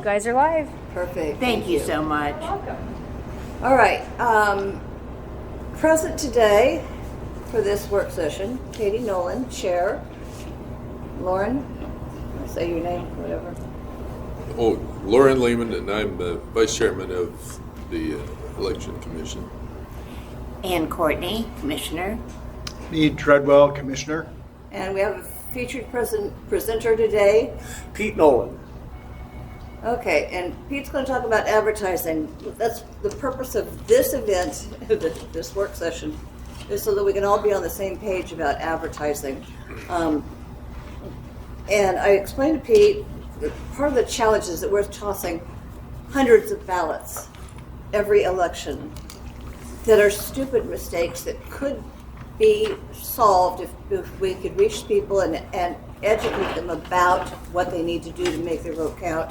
guys are live. Perfect. Thank you so much. Welcome. All right. Present today for this work session, Katie Nolan, Chair. Lauren, say your name, whatever. Oh, Lauren Lehman, and I'm the Vice Chairman of the Election Commission. And Courtney, Commissioner. Me, Treadwell, Commissioner. And we have a featured presenter today. Pete Nolan. Okay, and Pete's going to talk about advertising. That's the purpose of this event, this work session, is so that we can all be on the same page about advertising. And I explained to Pete that part of the challenge is that we're tossing hundreds of ballots every election that are stupid mistakes that could be solved if we could reach people and educate them about what they need to do to make their vote count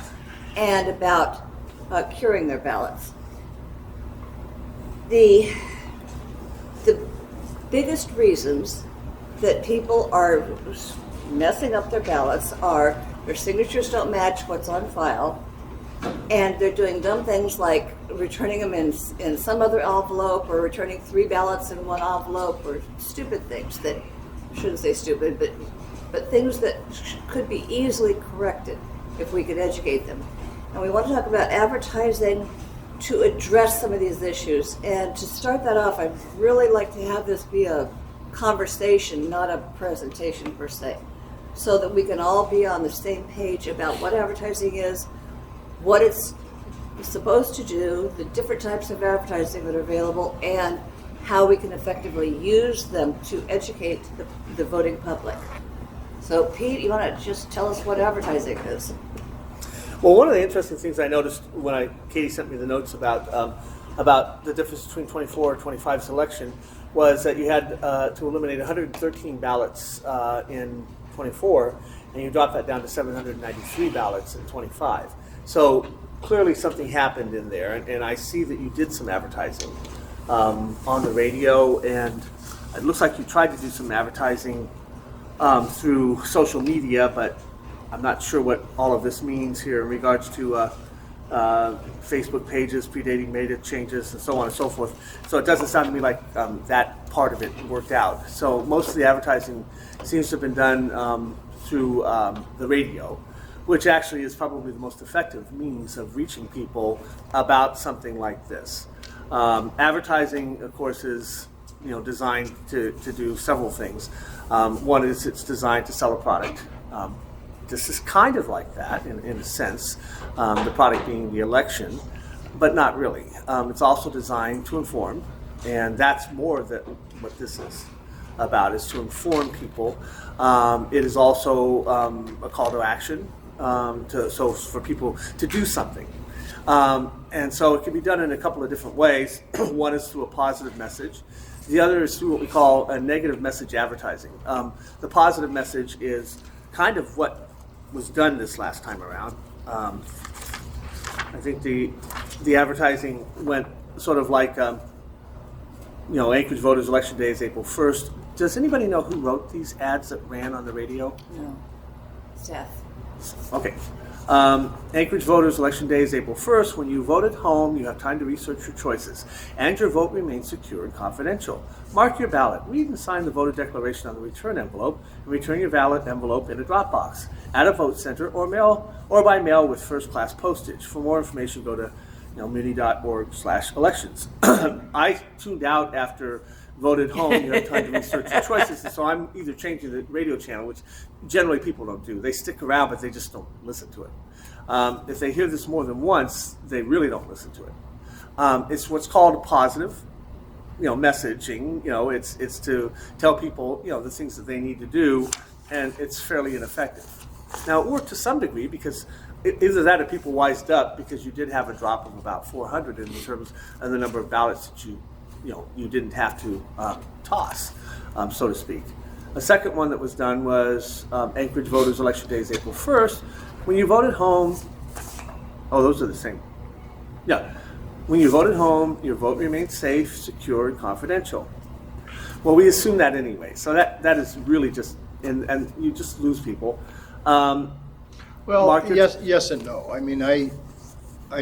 and about curing their ballots. The biggest reasons that people are messing up their ballots are their signatures don't match what's on file, and they're doing dumb things like returning them in some other envelope, or returning 3 ballots in one envelope, or stupid things that, I shouldn't say stupid, but things that could be easily corrected if we could educate them. And we want to talk about advertising to address some of these issues. And to start that off, I'd really like to have this be a conversation, not a presentation per se, so that we can all be on the same page about what advertising is, what it's supposed to do, the different types of advertising that are available, and how we can effectively use them to educate the voting public. So Pete, you want to just tell us what advertising is? Well, one of the interesting things I noticed when Katie sent me the notes about the difference between 24 and 25 selection was that you had to eliminate 113 ballots in 24, and you dropped that down to 793 ballots in 25. So clearly something happened in there, and I see that you did some advertising on the radio, and it looks like you tried to do some advertising through social media, but I'm not sure what all of this means here in regards to Facebook pages predating meta changes and so on and so forth. So it doesn't sound to me like that part of it worked out. So most of the advertising seems to have been done through the radio, which actually is probably the most effective means of reaching people about something like this. Advertising, of course, is designed to do several things. One is it's designed to sell a product. This is kind of like that in a sense, the product being the election, but not really. It's also designed to inform, and that's more what this is about, is to inform people. It is also a call to action, so for people to do something. And so it can be done in a couple of different ways. One is through a positive message. The other is through what we call a negative message advertising. The positive message is kind of what was done this last time around. I think the advertising went sort of like, Anchorage Voters Election Day is April 1st. Does anybody know who wrote these ads that ran on the radio? No. Seth. Okay. Anchorage Voters Election Day is April 1st. When you vote at home, you have time to research your choices, and your vote remains secure and confidential. Mark your ballot. Read and sign the voter declaration on the return envelope, and return your ballot envelope in a drop box at a vote center or by mail with first-class postage. For more information, go to muni.org/elections. I tuned out after voted home. You have time to research your choices, and so I'm either changing the radio channel, which generally people don't do. They stick around, but they just don't listen to it. If they hear this more than once, they really don't listen to it. It's what's called a positive, messaging. It's to tell people, the things that they need to do, and it's fairly ineffective. Now, it worked to some degree because either that or people wised up, because you did have a drop of about 400 in terms of the number of ballots that you didn't have to toss, so to speak. A second one that was done was Anchorage Voters Election Day is April 1st. When you vote at home, those are the same. Yeah. When you vote at home, your vote remains safe, secure, and confidential. Well, we assume that anyway, so that is really just, and you just lose people. Well, markets? yes and no. I mean, I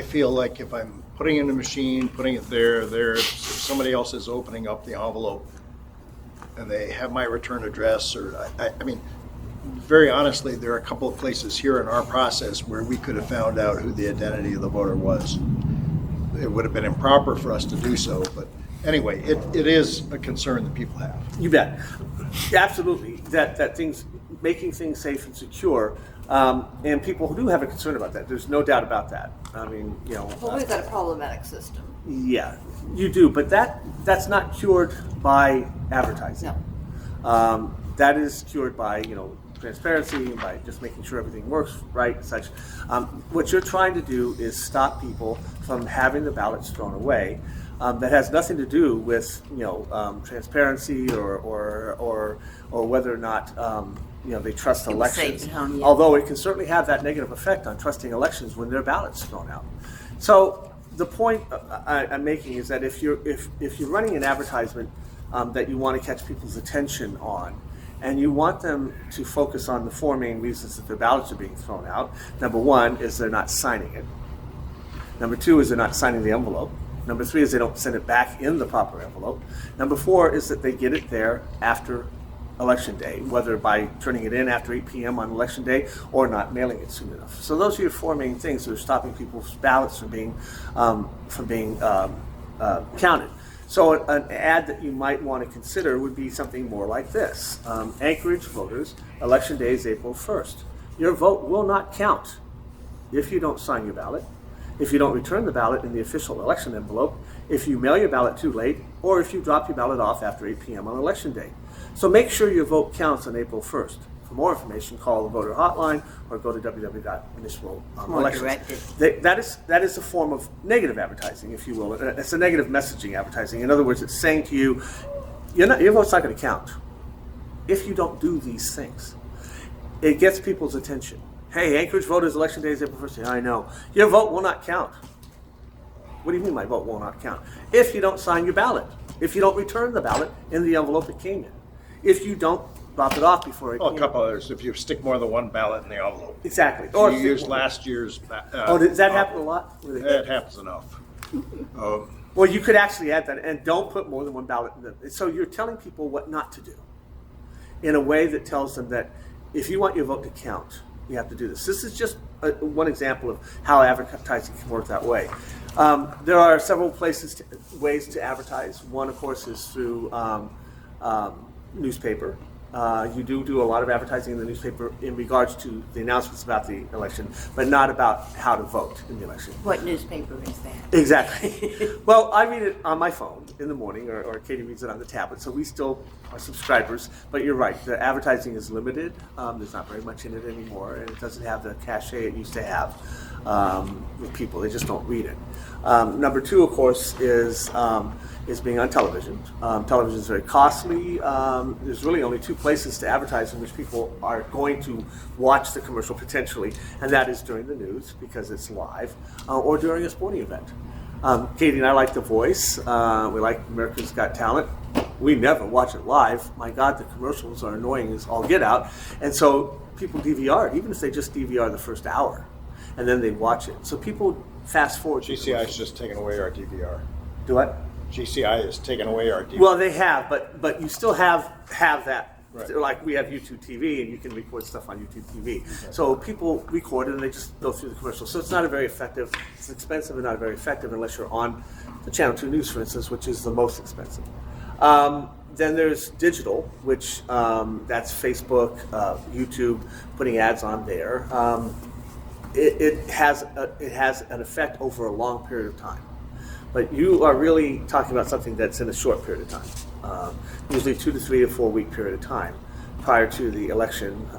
feel like if I'm putting it in the machine, putting it there, if somebody else is opening up the envelope and they have my return address, or I mean, very honestly, there are a couple of places here in our process where we could have found out who the identity of the voter was. It would have been improper for us to do so, but anyway, it is a concern that people have. You bet. Absolutely. That things, making things safe and secure, and people do have a concern about that. There's no doubt about that. I mean, Well, we've got a problematic system. yeah, you do, but that's not cured by advertising. No. That is cured by transparency, by just making sure everything works right and such. What you're trying to do is stop people from having the ballots thrown away. That has nothing to do with transparency or whether or not they trust elections. safe at home, yeah. Although it can certainly have that negative effect on trusting elections when their ballots thrown out. So the point I'm making is that if you're running an advertisement that you want to catch people's attention on, and you want them to focus on the four main reasons that their ballots are being thrown out. Number one is they're not signing it. Number two is they're not signing the envelope. Number three is they don't send it back in the proper envelope. Number four is that they get it there after Election Day, whether by turning it in after 8 p.m. on Election Day or not mailing it soon enough. So those are your four main things that are stopping people's ballots from being counted. So an ad that you might want to consider would be something more like this. Anchorage voters, Election Day is April 1st. Your vote will not count if you don't sign your ballot, if you don't return the ballot in the official election envelope, if you mail your ballot too late, or if you drop your ballot off after 8 p.m. on Election Day. So make sure your vote counts on April 1st. For more information, call the voter hotline or go to www.municipal-elections. That is a form of negative advertising, if you will. It's a negative messaging advertising. In other words, it's saying to you, your vote's not going to count if you don't do these things. It gets people's attention. Hey, Anchorage voters, Election Day is April 1st. Yeah, I know. Your vote will not count. What do you mean my vote will not count? If you don't sign your ballot, if you don't return the ballot in the envelope it came in, if you don't drop it off before it Well, came a couple others, if you stick more than one ballot in the envelope. Exactly. If Or you if use it- last year's. does that happen a lot? That happens enough. Well, you could actually add that, and don't put more than one ballot in the. So you're telling people what not to do in a way that tells them that if you want your vote to count, you have to do this. This is just one example of how advertising can work that way. There are several ways to advertise. One, of course, is through newspaper. You do a lot of advertising in the newspaper in regards to the announcements about the election, but not about how to vote in the election. What newspaper is that? Exactly. Well, I read it on my phone in the morning, or Katie reads it on the tablet, so we still are subscribers. But you're right, the advertising is limited. There's not very much in it anymore, and it doesn't have the cachet it used to have with people. They just don't read it. Number two, of course, is being on television. Television is very costly. There's really only two places to advertise in which people are going to watch the commercial potentially, and that is during the news because it's live, or during a sporting event. Katie and I like The Voice. We like America's Got Talent. We never watch it live. My God, the commercials are annoying as all get out. And so people DVR it, even if they just DVR the first hour, and then they watch it. So people fast forward. GCI is just taking away our DVR. Do what? GCI is taking away our DVR. Well, they have, but you still have that. Right. Like we have YouTube TV, and you can record stuff on YouTube TV. So people record it, and they just go through the commercials. So it's not a very effective. It's expensive and not very effective unless you're on the Channel 2 News, for instance, which is the most expensive. Then there's digital, which that's Facebook, YouTube, putting ads on there. It has an effect over a long period of time. But you are really talking about something that's in a short period of time, usually 2 to 3 to 4 week period of time prior to the election,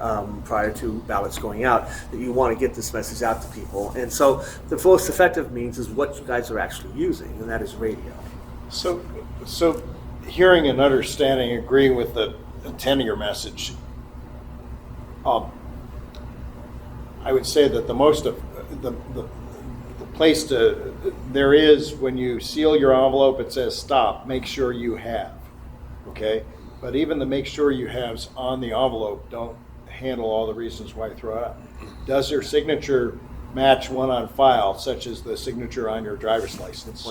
prior to ballots going out, that you want to get this message out to people. And so the most effective means is what you guys are actually using, and that is radio. So hearing and understanding, agreeing with the intent of your message, I would say that the most of the place there is when you seal your envelope, it says stop, make sure you have, okay? But even the make sure you have's on the envelope don't handle all the reasons why you throw it out. does their signature match one on file, such as the signature on your driver's license?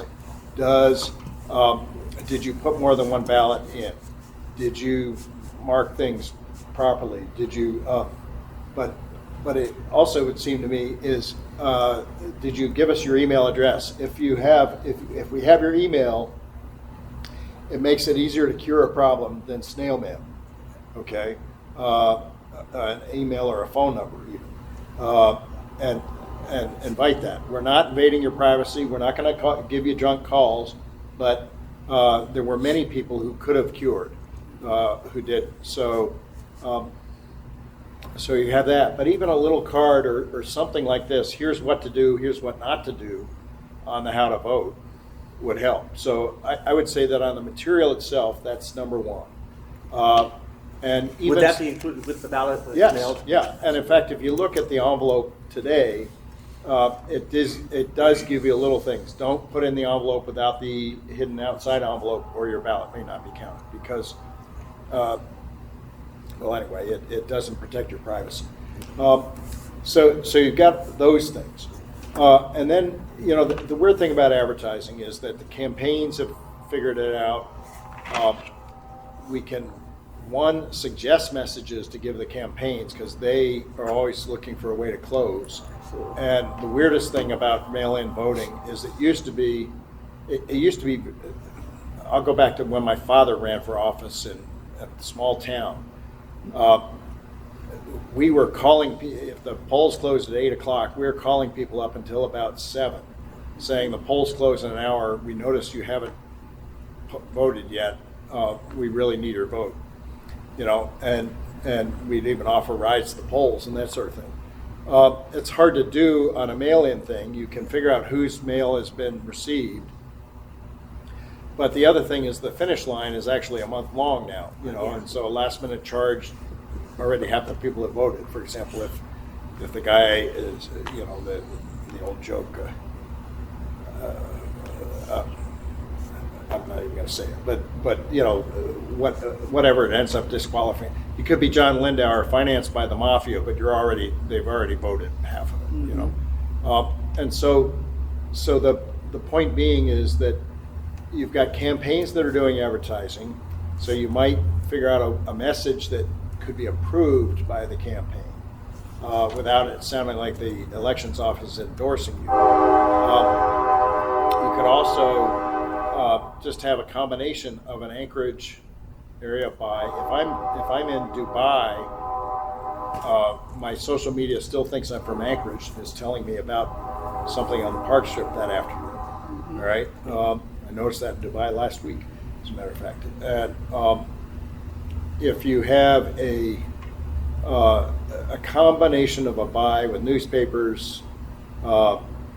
Did you put more than one ballot in? Did you mark things properly? Did you, but it also would seem to me is, did you give us your email address? If we have your email, it makes it easier to cure a problem than snail mail, okay? An email or a phone number even. And invite that. We're not invading your privacy. We're not going to give you junk calls, but there were many people who could have cured, who did. So you have that. But even a little card or something like this, here's what to do, here's what not to do on the how to vote would help. So I would say that on the material itself, that's number one. And even Would that be included with the ballot that's yes, mailed? yeah. And in fact, if you look at the envelope today, it does give you little things. Don't put in the envelope without the hidden outside envelope, or your ballot may not be counted because, well, anyway, it doesn't protect your privacy. So you've got those things. And then, the weird thing about advertising is that the campaigns have figured it out. We can, suggest messages to give the campaigns because they are always looking for a way to close. And the weirdest thing about mail-in voting is it used to be, I'll go back to when my father ran for office in a small town. We were calling, if the polls closed at 8 o'clock, we were calling people up until about 7, saying the polls close in an hour, we noticed you haven't voted yet, we really need your vote. And we'd even offer rides to the polls and that sort of thing. It's hard to do on a mail-in thing. You can figure out whose mail has been received. But the other thing is the finish line is actually a month long now, and so a last-minute charge already half the people have voted. For example, if the guy is, the old joke, I'm not even going to say it, but whatever it ends up disqualifying. You could be John Lindauer, financed by the mafia, but they've already voted half of it, and so the point being is that you've got campaigns that are doing advertising, so you might figure out a message that could be approved by the campaign without it sounding like the elections office is endorsing you. You could also just have a combination of an Anchorage area buy. If I'm in Dubai, my social media still thinks I'm from Anchorage and is telling me about something on the park strip that afternoon. All right, I noticed that in Dubai last week, as a matter of fact. And if you have a combination of a buy with newspapers,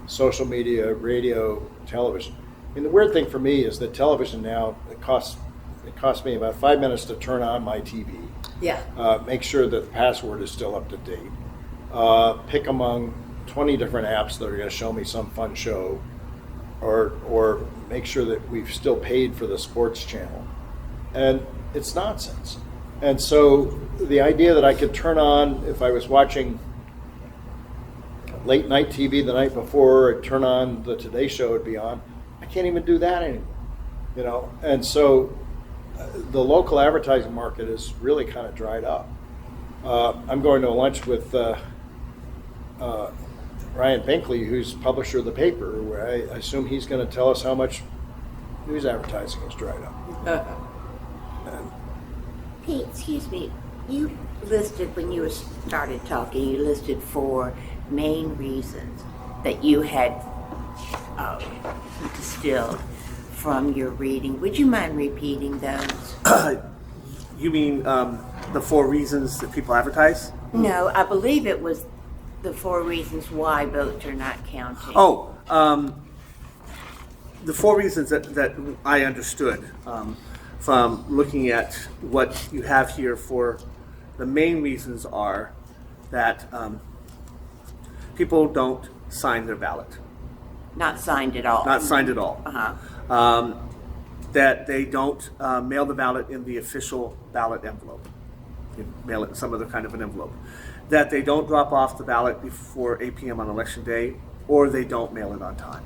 social media, radio, television. I mean, the weird thing for me is that television now, it costs me about 5 minutes to turn on my TV. Yeah. Make sure that the password is still up to date. Pick among 20 different apps that are going to show me some fun show, or make sure that we've still paid for the sports channel. And it's nonsense. And so the idea that I could turn on, if I was watching late night TV the night before, I'd turn on the Today Show, would be on. I can't even do that anymore, And so the local advertising market is really kind of dried up. I'm going to a lunch with Ryan Binkley, who's publisher of the paper, where I assume he's going to tell us how much news advertising has dried up. Pete, excuse me. You listed, when you started talking, you listed 4 main reasons that you had distilled from your reading. Would you mind repeating those? You mean the 4 reasons that people advertise? No, I believe it was the 4 reasons why votes are not counting. Oh, the 4 reasons that I understood from looking at what you have here for the main reasons are that people don't sign their ballot. Not signed at all. Not signed at all. Uh-huh. That they don't mail the ballot in the official ballot envelope. You mail it in some other kind of an envelope. that they don't drop off the ballot before 8 p.m. on election day, or they don't mail it on time.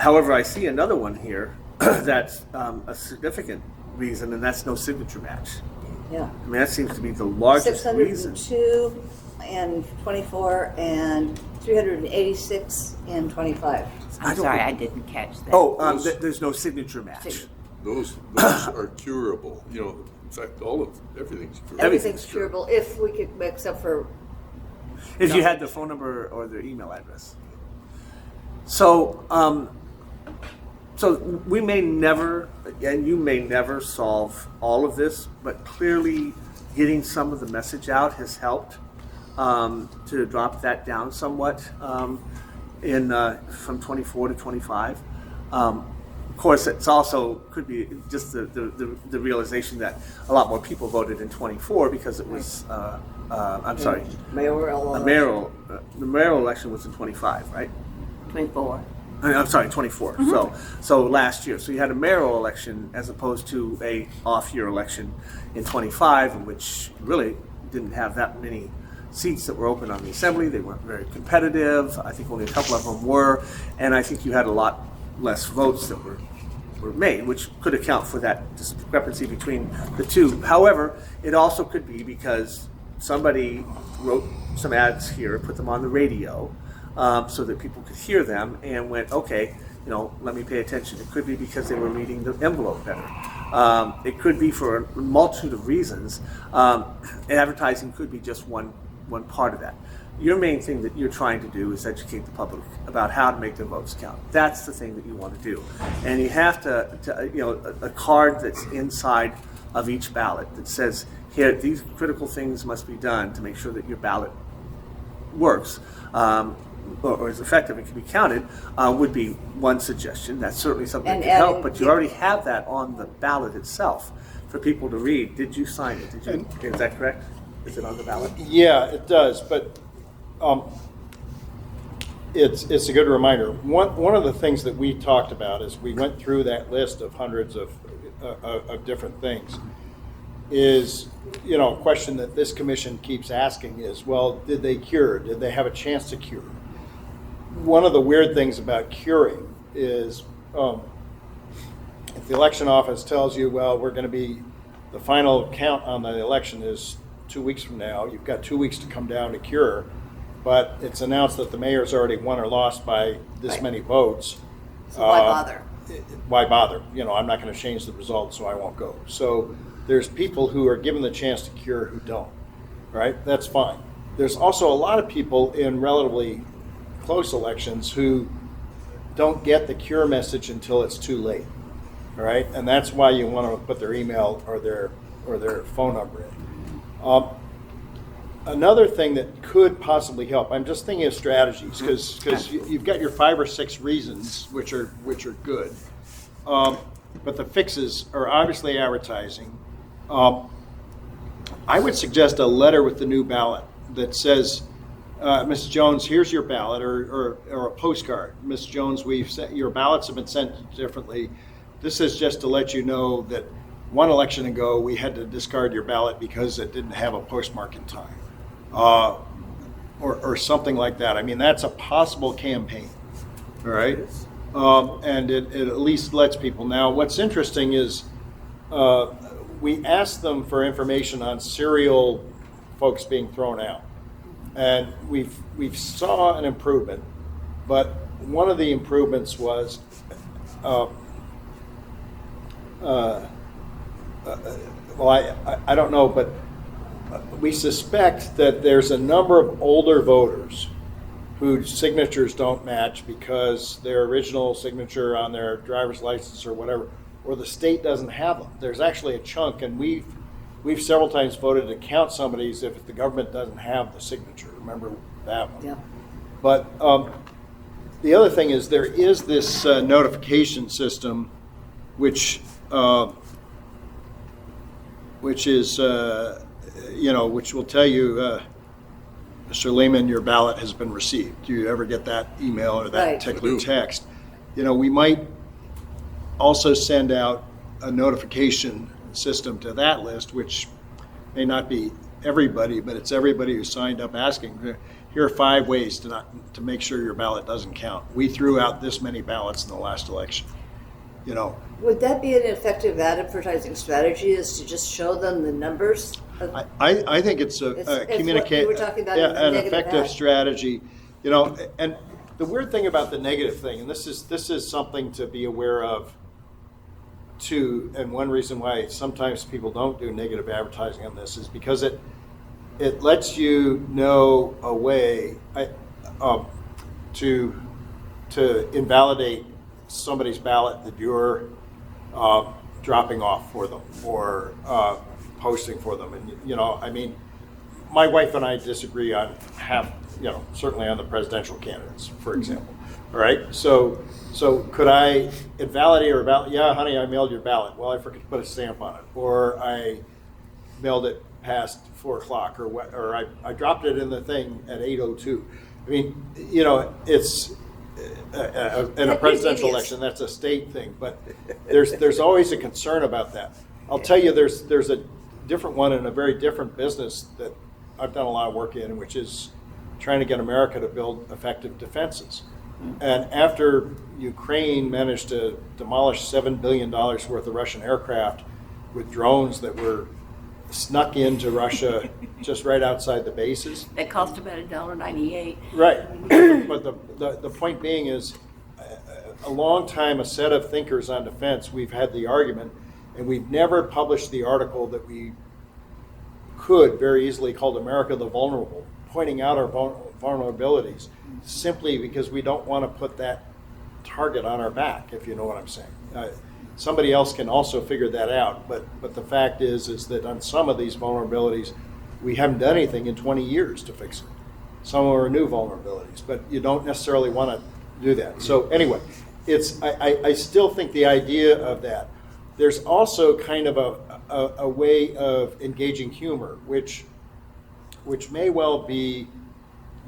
However, I see another one here that's a significant reason, and that's no signature match. Yeah. I mean, that seems to be the largest reason. 602 and 24 and 386 and 25. I'm sorry, I didn't catch that. Oh, there's no signature match. Those are curable. You know, in fact, everything's curable. Everything's curable if we could, except for If you had their phone number or their email address. So, so we may never, and you may never solve all of this, but clearly getting some of the message out has helped to drop that down somewhat from 24 to 25. Of course, it's also could be just the realization that a lot more people voted in 24 because it was, I'm sorry, mayoral. the mayoral election was in 25, right? 24. I'm sorry, 24. So last year. So you had a mayoral election as opposed to a off-year election in 25, in which really didn't have that many seats that were open on the assembly. They weren't very competitive. I think only a couple of them were. And I think you had a lot less votes that were made, which could account for that discrepancy between the two. However, it also could be because somebody wrote some ads here, put them on the radio, so that people could hear them and went, okay, let me pay attention. It could be because they were reading the envelope better. It could be for a multitude of reasons. Advertising could be just one part of that. Your main thing that you're trying to do is educate the public about how to make their votes count. That's the thing that you want to do. And you have to a card that's inside of each ballot that says, here, these critical things must be done to make sure that your ballot works. Or is effective and can be counted, would be one suggestion. That's certainly something that can help, but you already have that on the ballot itself for people to read. Did you sign it? Is that correct? Is it on the ballot? Yeah, it does, but it's a good reminder. One of the things that we talked about as we went through that list of hundreds of different things is, a question that this commission keeps asking is, well, did they cure? Did they have a chance to cure? One of the weird things about curing is if the election office tells you, well, the final count on the election is 2 weeks from now, you've got 2 weeks to come down to cure, but it's announced that the mayor's already won or lost by this many votes. So why bother? Why bother? I'm not going to change the result, so I won't go. So there's people who are given the chance to cure who don't, right? That's fine. There's also a lot of people in relatively close elections who don't get the cure message until it's too late, all right? And that's why you want to put their email or their phone number in. Another thing that could possibly help, I'm just thinking of strategies, because you've got your 5 or 6 reasons, which are good, but the fixes are obviously advertising. I would suggest a letter with the new ballot that says, Ms. Jones, here's your ballot, or a postcard. Ms. Jones, your ballots have been sent differently. This is just to let you know that one election ago we had to discard your ballot because it didn't have a postmark in time, or something like that. I mean, that's a possible campaign, all right? And it at least lets people. Now, what's interesting is we asked them for information on serial folks being thrown out. And we've saw an improvement, but one of the improvements was, I don't know, but we suspect that there's a number of older voters whose signatures don't match because their original signature on their driver's license or whatever, or the state doesn't have them. There's actually a chunk, and we've several times voted to count somebody's if the government doesn't have the signature. Remember that one? Yeah. But the other thing is there is this notification system, which is which will tell you, Mr. Lehman, your ballot has been received. Do you ever get that email or that particular text? We might also send out a notification system to that list, which may not be everybody, but it's everybody who signed up asking, here are 5 ways to make sure your ballot doesn't count. We threw out this many ballots in the last election. You know, Would that be an effective advertising strategy, is to just show them the numbers? I think it's It's a what communicate, you were talking about yeah, in the an negative effective ad. strategy. You know, and the weird thing about the negative thing, and this is something to be aware of too, and one reason why sometimes people don't do negative advertising on this is because it lets you know a way to invalidate somebody's ballot that you're dropping off for them or posting for them. And, you know, I mean, my wife and I disagree on certainly on the presidential candidates, for example. All right, so could I invalidate her ballot? Yeah, honey, I mailed your ballot. Well, I forgot to put a stamp on it, or I mailed it past 4 o'clock, or what, or I dropped it in the thing at 8:02. I mean, you know, it's in a presidential election, that's a state thing, but there's always a concern about that. I'll tell you, there's a different one in a very different business that I've done a lot of work in, which is trying to get America to build effective defenses. And after Ukraine managed to demolish $7 billion worth of Russian aircraft with drones that were snuck into Russia just right outside the bases. That cost about $1.98. Right. But the point being is, a long time, a set of thinkers on defense, we've had the argument, and we've never published the article that we could very easily called America the Vulnerable, pointing out our vulnerabilities, simply because we don't want to put that target on our back, if you know what I'm saying. Somebody else can also figure that out, but the fact is that on some of these vulnerabilities, we haven't done anything in 20 years to fix it. Some are new vulnerabilities, but you don't necessarily want to do that. So anyway, I still think the idea of that. There's also kind of a way of engaging humor, which may well be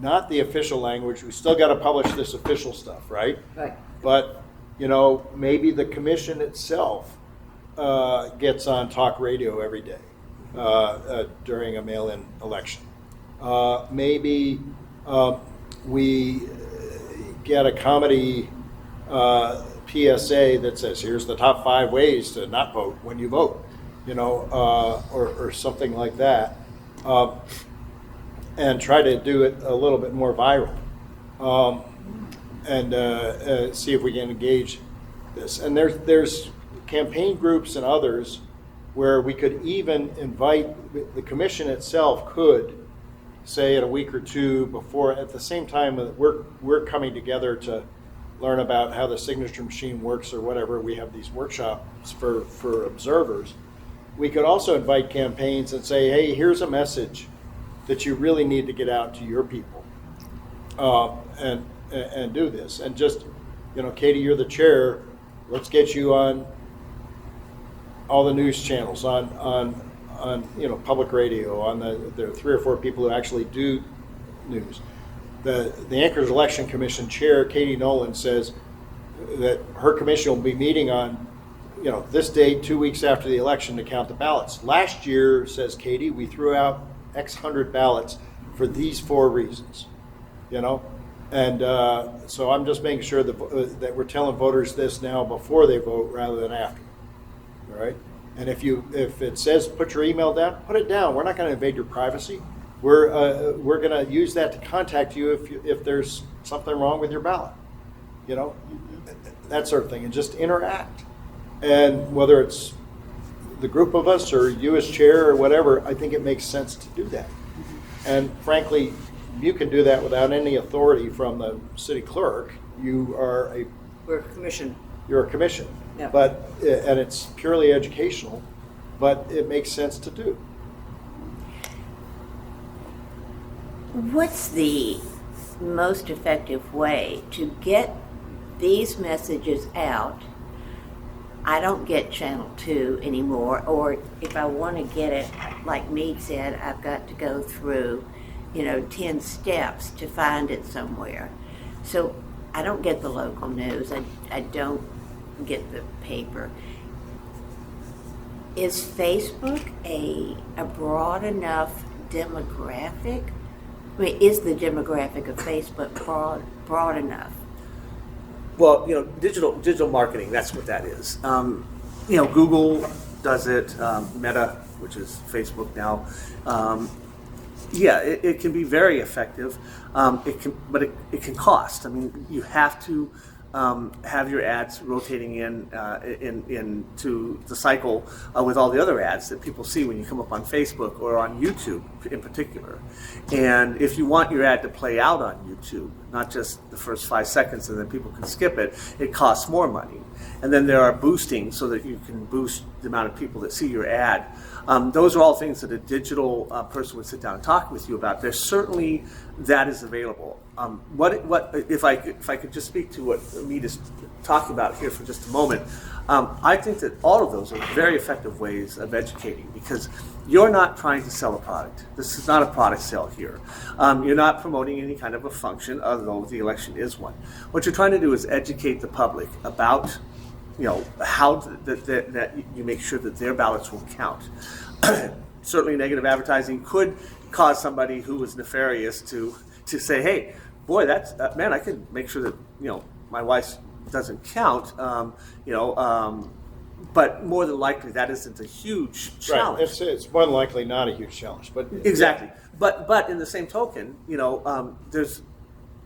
not the official language. We still got to publish this official stuff, right? Right. But, you know, maybe the commission itself gets on talk radio every day during a mail-in election. Maybe we get a comedy PSA that says, here's the top 5 ways to not vote when you vote, you know, or something like that. And try to do it a little bit more viral, and see if we can engage this. And there's campaign groups and others where we could even invite, the commission itself could say in a week or two before, at the same time that we're coming together to learn about how the signature machine works or whatever, we have these workshops for observers. We could also invite campaigns and say, hey, here's a message that you really need to get out to your people, and do this. And just, you know, Katie, you're the chair. Let's get you on all the news channels, on you know, public radio, on there are 3 or 4 people who actually do news. The Anchorage Election Commission chair, Katie Nolan, says that her commission will be meeting on, you know, this date 2 weeks after the election to count the ballots. Last year, says Katie, we threw out X hundred ballots for these 4 reasons, you know, and so I'm just making sure that we're telling voters this now before they vote rather than after. All right, and if it says put your email down, put it down. We're not going to invade your privacy. We're going to use that to contact you if there's something wrong with your ballot, you know, that sort of thing, and just interact. And whether it's the group of us or you as chair or whatever, I think it makes sense to do that. And frankly, you can do that without any authority from the city clerk. We're a commission. You're a commission. Yeah. But and it's purely educational, but it makes sense to do. What's the most effective way to get these messages out? I don't get Channel 2 anymore, or if I want to get it, like Meade said, I've got to go through, 10 steps to find it somewhere. So I don't get the local news. I don't get the paper. Is Facebook a broad enough demographic? I mean, is the demographic of Facebook broad enough? Well, digital marketing, that's what that is. Google does it, Meta, which is Facebook now. It can be very effective. But it can cost. I mean, you have to have your ads rotating into the cycle with all the other ads that people see when you come up on Facebook or on YouTube in particular. And if you want your ad to play out on YouTube, not just the first 5 seconds and then people can skip it, it costs more money. And then there are boosting so that you can boost the amount of people that see your ad. Those are all things that a digital person would sit down and talk with you about. There's certainly that is available. If I could just speak to what Mead is talking about here for just a moment, I think that all of those are very effective ways of educating, because you're not trying to sell a product. This is not a product sale here. You're not promoting any kind of a function, although the election is one. What you're trying to do is educate the public about how that you make sure that their ballots will count. Certainly negative advertising could cause somebody who was nefarious to say, hey, boy, that's man, I could make sure that my wife doesn't count. But more than likely that isn't a huge challenge. Right. It's more than likely not a huge challenge, but exactly. But in the same token, there's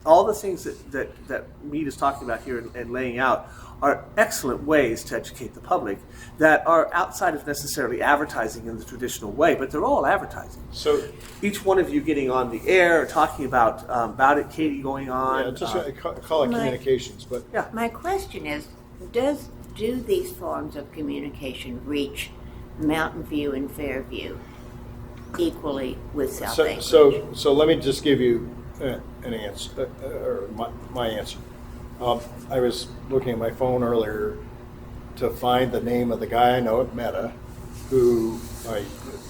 all the things that Mead is talking about here and laying out are excellent ways to educate the public that are outside of necessarily advertising in the traditional way, but they're all advertising. So each one of you getting on the air, talking about it, Katie going on. just call it communications, but yeah. My question is, do these forms of communication reach Mountain View and Fairview equally with South Anchorage? So let me just give you an answer, or my answer. I was looking at my phone earlier to find the name of the guy I know at Meta, who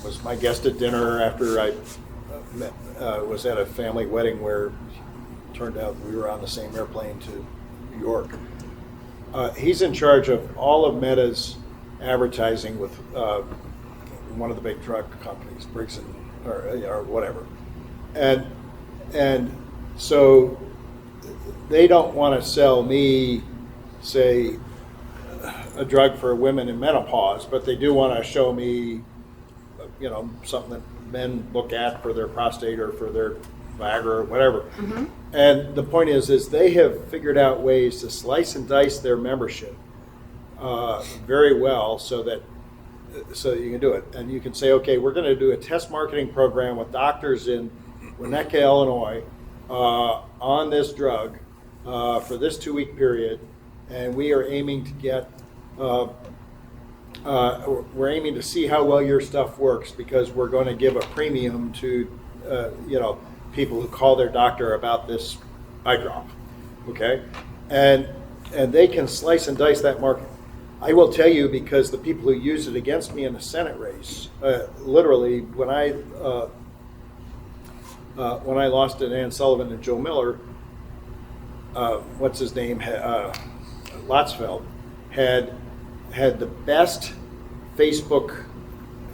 was my guest at dinner after I was at a family wedding where it turned out we were on the same airplane to New York. He's in charge of all of Meta's advertising with one of the big drug companies, Briggs or whatever, and so they don't want to sell me, say, a drug for women in menopause, but they do want to show me, something that men look at for their prostate or for their Viagra or whatever. Mm-hmm. And the point is they have figured out ways to slice and dice their membership very well so you can do it. And you can say, okay, we're going to do a test marketing program with doctors in Winnetka, Illinois, on this drug for this 2-week period, and we are aiming to get we're aiming to see how well your stuff works, because we're going to give a premium to people who call their doctor about this eye drop. Okay, and they can slice and dice that market. I will tell you, because the people who used it against me in the Senate race, literally when I lost to Ann Sullivan and Joe Miller, what's his name, Lotsfeld, had the best Facebook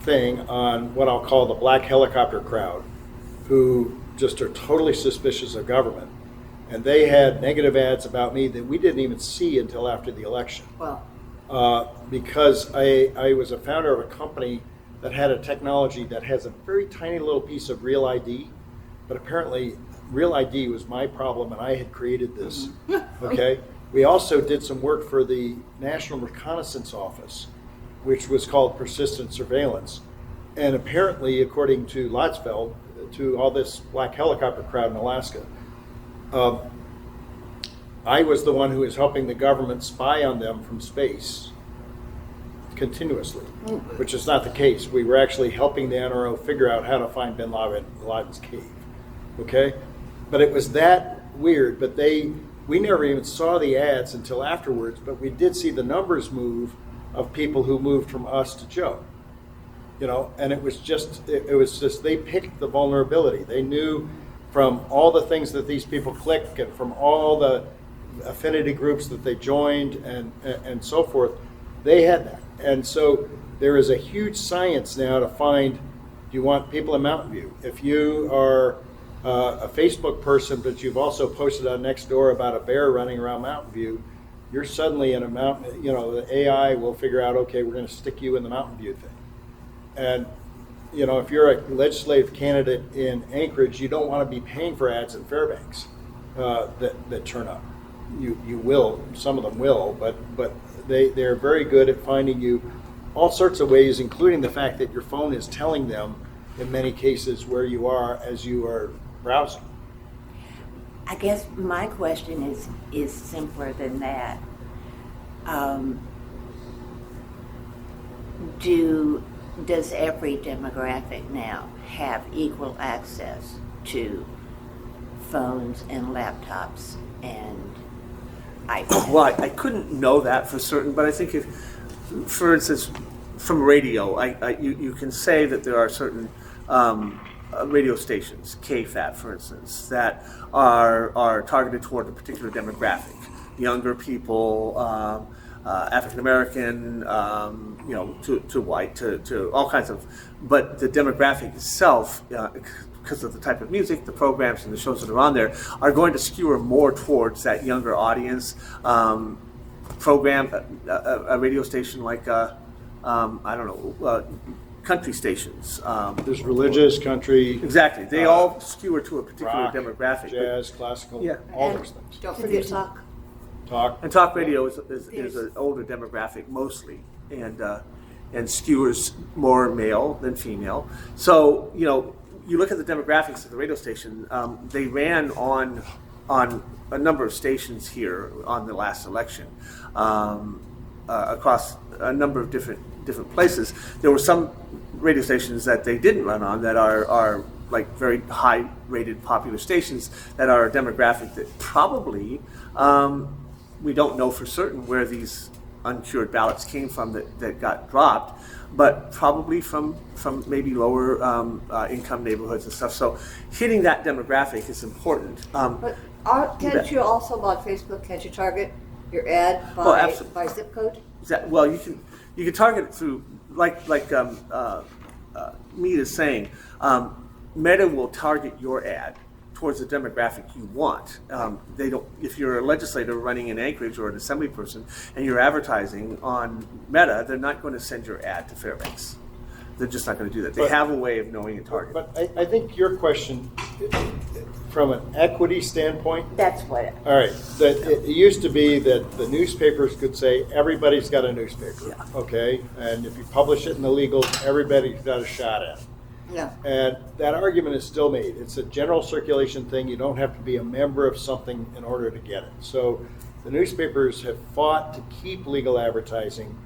thing on what I'll call the black helicopter crowd, who just are totally suspicious of government. And they had negative ads about me that we didn't even see until after the election. Well, because I was a founder of a company that had a technology that has a very tiny little piece of Real ID, but apparently Real ID was my problem and I had created this. Okay. We also did some work for the National Reconnaissance Office, which was called persistent surveillance. And apparently, according to Lotsfeld, to all this black helicopter crowd in Alaska, I was the one who was helping the government spy on them from space continuously, which is not the case. We were actually helping the NRO figure out how to find bin Laden's cave. Okay? But it was that weird, but we never even saw the ads until afterwards, but we did see the numbers move of people who moved from us to Joe. And it was just they picked the vulnerability. They knew from all the things that these people click and from all the affinity groups that they joined and so forth, they had that. And so there is a huge science now to find Do you want people in Mountain View? If you are a Facebook person, but you've also posted on Nextdoor about a bear running around Mountain View, you're suddenly in a mountain, the AI will figure out, okay, we're going to stick you in the Mountain View thing. And, if you're a legislative candidate in Anchorage, you don't want to be paying for ads in Fairbanks that turn up. You will, some of them will, but they're very good at finding you all sorts of ways, including the fact that your phone is telling them in many cases where you are as you are browsing. I guess my question is simpler than that. Does every demographic now have equal access to phones and laptops and iPads? Well, I couldn't know that for certain, but I think if, for instance, from radio, you can say that there are certain radio stations, KFAT, for instance, that are targeted toward a particular demographic, younger people, African American, to white, to all kinds of. But the demographic itself, because of the type of music, the programs, and the shows that are on there, are going to skew more towards that younger audience. Program a radio station like country stations. There's religious, country. Exactly, they all skew to a particular Rock, demographic. jazz, classical, Yeah. all And those things. Don't forget talk. Talk. And talk radio is an older demographic mostly, and skewers more male than female. So you look at the demographics of the radio station. They ran on a number of stations here on the last election, across a number of different places. There were some radio stations that they didn't run on that are like very high rated popular stations that are a demographic that probably we don't know for certain where these uncured ballots came from that got dropped, but probably from maybe lower income neighborhoods and stuff. So hitting that demographic is important. But can't bet. you also on Facebook? Can't you target your ad Well, absolutely. by zip code? Well, you can target it through like Mead is saying. Meta will target your ad towards the demographic you want. They don't. If you're a legislator running in Anchorage or an assembly person and you're advertising on Meta, they're not going to send your ad to Fairbanks. They're just not going to do that. They have a way of knowing a target. But I think your question, from an equity standpoint, That's what. all right, that it used to be that the newspapers could say everybody's got a newspaper, Yeah. okay? And if you publish it in the legal, everybody's got a shot at it. Yeah. And that argument is still made. It's a general circulation thing. You don't have to be a member of something in order to get it. So the newspapers have fought to keep legal advertising,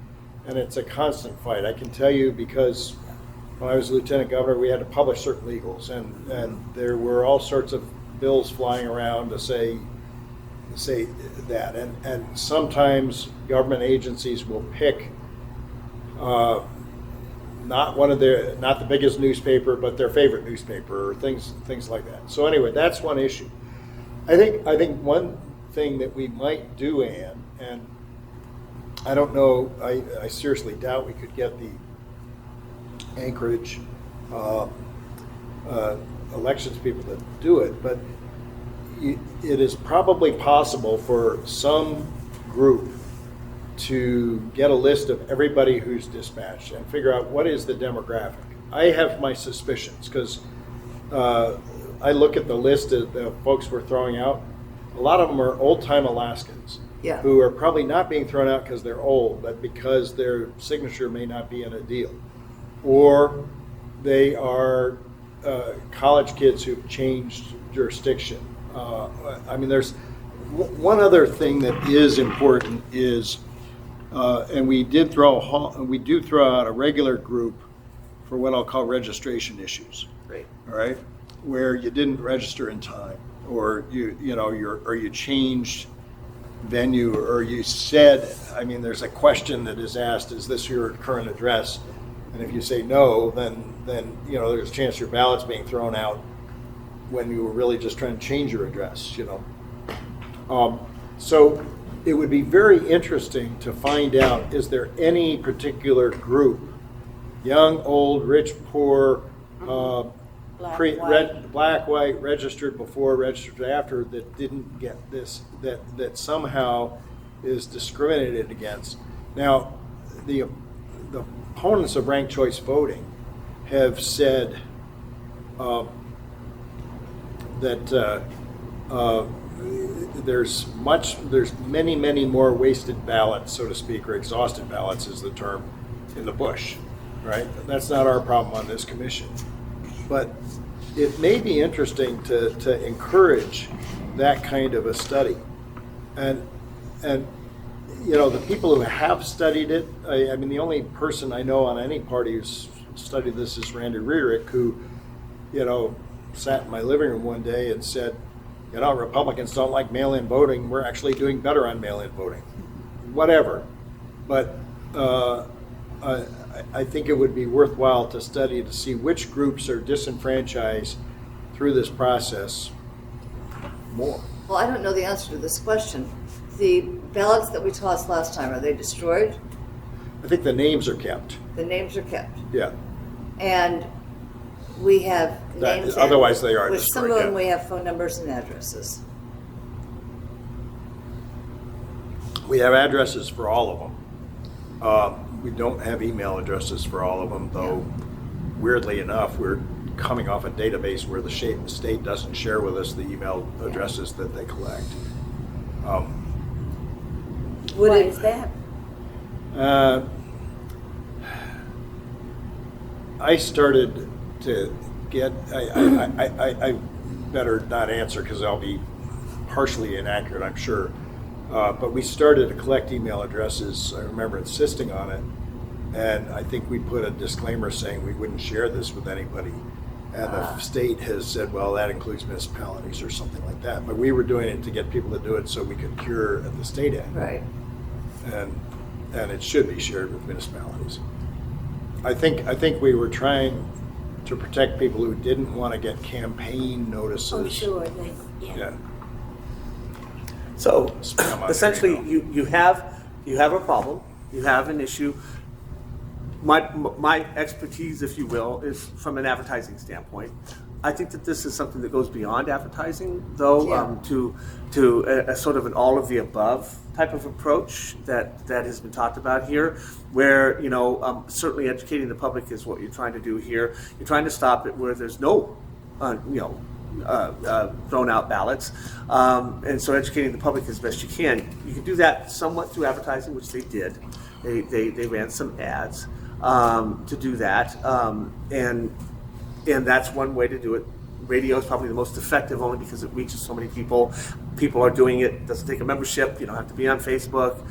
and it's a constant fight. I can tell you because when I was lieutenant governor, we had to publish certain legals, and there were all sorts of bills flying around to say that. And sometimes government agencies will pick not the biggest newspaper, but their favorite newspaper, or things like that. So anyway, that's one issue. I think one thing that we might do, Ann, and I don't know, I seriously doubt we could get the Anchorage elections people to do it, but it is probably possible for some group to get a list of everybody who's dispatched and figure out what is the demographic. I have my suspicions because I look at the list of the folks we're throwing out. A lot of them are old-time Alaskans who are probably not being thrown out because they're old, but because their signature may not be in a deal. Or they are college kids who've changed jurisdiction. I mean, there's one other thing that is important is, and we do throw out a regular group for what I'll call registration issues. Great. All right, where you didn't register in time, or you changed venue, or you said, I mean, there's a question that is asked: is this your current address? And if you say no, then there's a chance your ballot's being thrown out when you were really just trying to change your address. So it would be very interesting to find out, is there any particular group, young, old, rich, poor, Black, white. black, white, registered before, registered after, that didn't get this, that somehow is discriminated against. Now, the opponents of ranked choice voting have said that there's many more wasted ballots, so to speak, or exhausted ballots is the term, in the bush, right? That's not our problem on this commission. But it may be interesting to encourage that kind of a study. And you know, the people who have studied it, I mean, the only person I know on any party who's studied this is Randy Rierick, who, you know, sat in my living room one day and said, you know, Republicans don't like mail-in voting. We're actually doing better on mail-in voting. Whatever. But I think it would be worthwhile to study to see which groups are disenfranchised through this process more. Well, I don't know the answer to this question. The ballots that we tossed last time, are they destroyed? I think the names are kept. The names are kept. Yeah. And we have That- names. otherwise they are with destroyed, some of them yeah. we have phone numbers and addresses. We have addresses for all of them. We don't have email addresses for all of them, though weirdly enough, we're coming off a database where the state doesn't share with us the email addresses that they collect. Would Why it- is that? I started to get, I better not answer because I'll be partially inaccurate, I'm sure. But we started to collect email addresses. I remember insisting on it. And I think we put a disclaimer saying we wouldn't share this with anybody. And the state has said, well, that includes municipalities or something like that. But we were doing it to get people to do it so we could cure at the state end. Right. And it should be shared with municipalities. I think we were trying to protect people who didn't want to get campaign notices. Oh, sure. Yeah. So Spam on your essentially, email. you have a problem, you have an issue. My expertise, if you will, is from an advertising standpoint. I think that this is something that goes beyond advertising, though, Yeah. to a sort of an all of the above type of approach that has been talked about here, where, you know, certainly educating the public is what you're trying to do here. You're trying to stop it where there's no, thrown out ballots, and so educating the public as best you can. You can do that somewhat through advertising, which they did. They ran some ads to do that, and that's one way to do it. Radio is probably the most effective, only because it reaches so many people. People are doing it. It doesn't take a membership. You don't have to be on Facebook.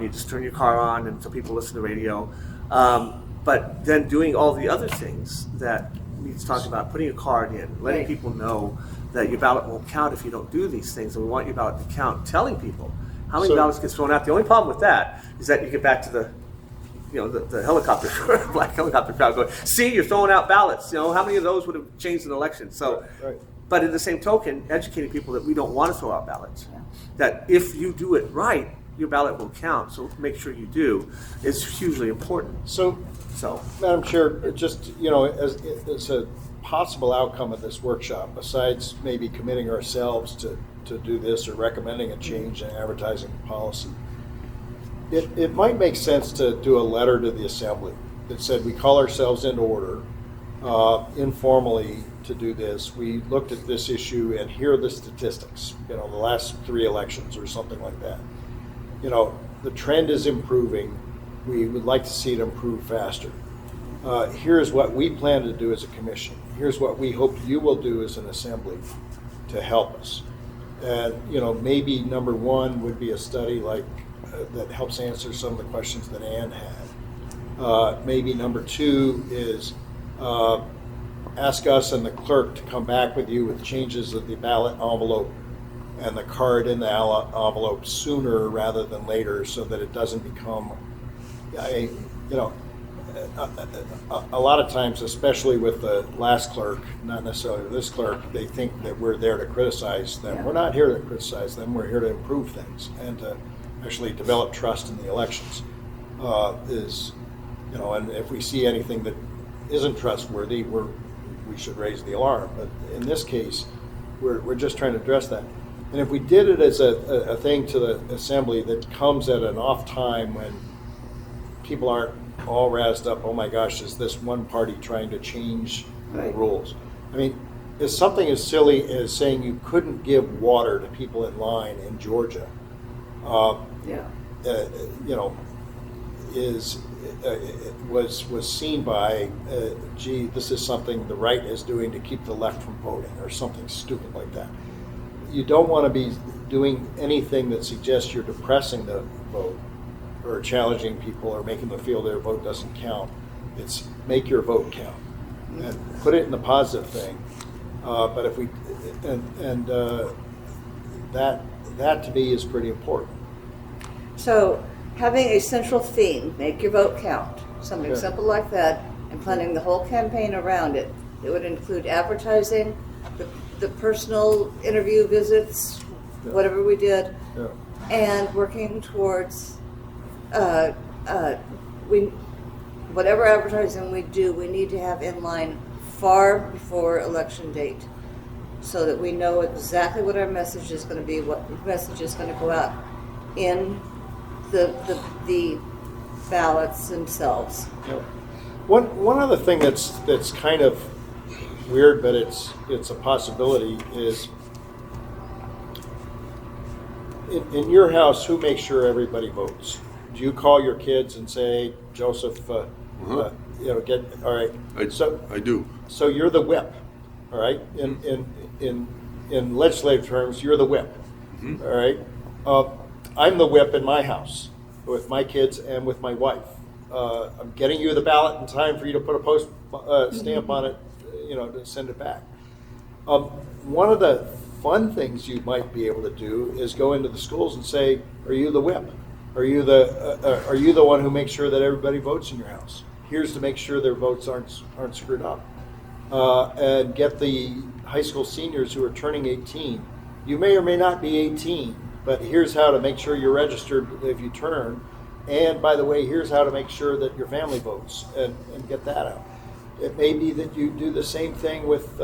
You just turn your car on, and so people listen to radio. But then doing all the other things that Mead's talking about, putting a card in, letting Right. people know that your ballot won't count if you don't do these things, and we want your ballot to count. Telling people how many So- ballots get thrown out. The only problem with that is that you get back to the helicopter, black helicopter crowd going, see, you're throwing out ballots. You know, how many of those would have changed an election? So, Right. but in the same token, educating people that we don't want to throw out ballots. That if you do it right, your ballot will count. So make sure you do is hugely important. So, Madam Chair, just, you know, as a possible outcome of this workshop, besides maybe committing ourselves to do this or recommending a change in advertising policy, it might make sense to do a letter to the Assembly that said we call ourselves into order informally to do this. We looked at this issue and here are the statistics, you know, the last 3 elections or something like that. You know, the trend is improving. We would like to see it improve faster. Here's what we plan to do as a commission. Here's what we hope you will do as an assembly to help us. And, you know, maybe number 1 would be a study like that helps answer some of the questions that Ann had. Maybe number 2 is ask us and the clerk to come back with you with changes of the ballot envelope and the card in the envelope sooner rather than later, so that it doesn't become, a lot of times, especially with the last clerk, not necessarily this clerk, they think that we're there to criticize them. Yeah. We're not here to criticize them. We're here to improve things and to actually develop trust in the elections. And if we see anything that isn't trustworthy, we're we should raise the alarm. But in this case, we're just trying to address that. And if we did it as a thing to the assembly that comes at an off time when people aren't all razzed up, oh my gosh, is this one party trying to change the Right. rules? I mean, is something as silly as saying you couldn't give water to people in line in Georgia, Yeah. you know, was seen by, gee, this is something the right is doing to keep the left from voting, or something stupid like that. You don't want to be doing anything that suggests you're depressing the vote or challenging people or making them feel their vote doesn't count. It's make your vote count and put it in the positive thing. But if we that to me is pretty important. So having a central theme, make your vote count, something Yeah. simple like that, and planning the whole campaign around it. It would include advertising, the personal interview visits, Yeah. whatever we did, Yeah. and working towards whatever advertising we do, we need to have in line far before election date, so that we know exactly what our message is going to be, what message is going to go out in the ballots themselves. Yeah. One other thing that's kind of weird, but it's a possibility, is in your house, who makes sure everybody votes? Do you call your kids and say, Joseph, get all right? I do. So you're the whip, all right? In legislative terms, you're the whip, all right? I'm the whip in my house with my kids and with my wife. I'm getting you the ballot in time for you to put a post stamp on it, to send it back. One of the fun things you might be able to do is go into the schools and say, "Are you the whip? Are you the one who makes sure that everybody votes in your house? Here's to make sure their votes aren't screwed up." And get the high school seniors who are turning 18. You may or may not be 18, but here's how to make sure you're registered if you turn. And by the way, here's how to make sure that your family votes, and get that out. It may be that you do the same thing with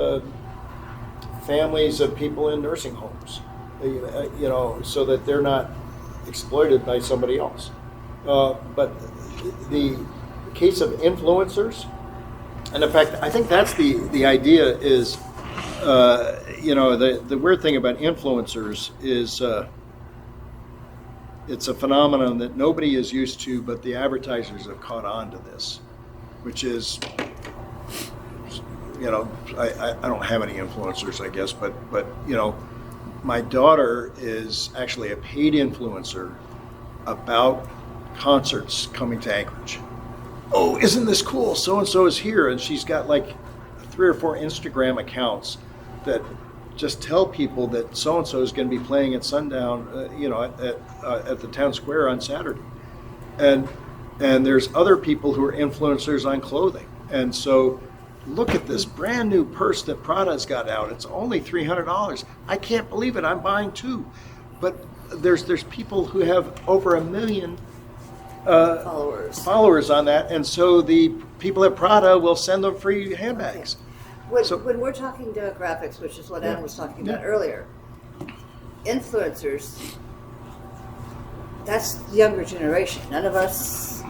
families of people in nursing homes, so that they're not exploited by somebody else. But the case of influencers, and in fact, I think that's the idea is, the weird thing about influencers is it's a phenomenon that nobody is used to, but the advertisers have caught on to this, which is, I don't have any influencers, I guess, but my daughter is actually a paid influencer about concerts coming to Anchorage. Oh, isn't this cool? So-and-so is here. And she's got like 3 or 4 Instagram accounts that just tell people that so-and-so is going to be playing at sundown, at the town square on Saturday. And there's other people who are influencers on clothing. And so look at this brand new purse that Prada's got out. It's only $300. I can't believe it. I'm buying 2. But there's people who have over 1 million followers on that, and so the people at Prada will send them free handbags. When we're talking demographics, which is what Anna was talking about earlier, influencers, that's the younger generation. None of us,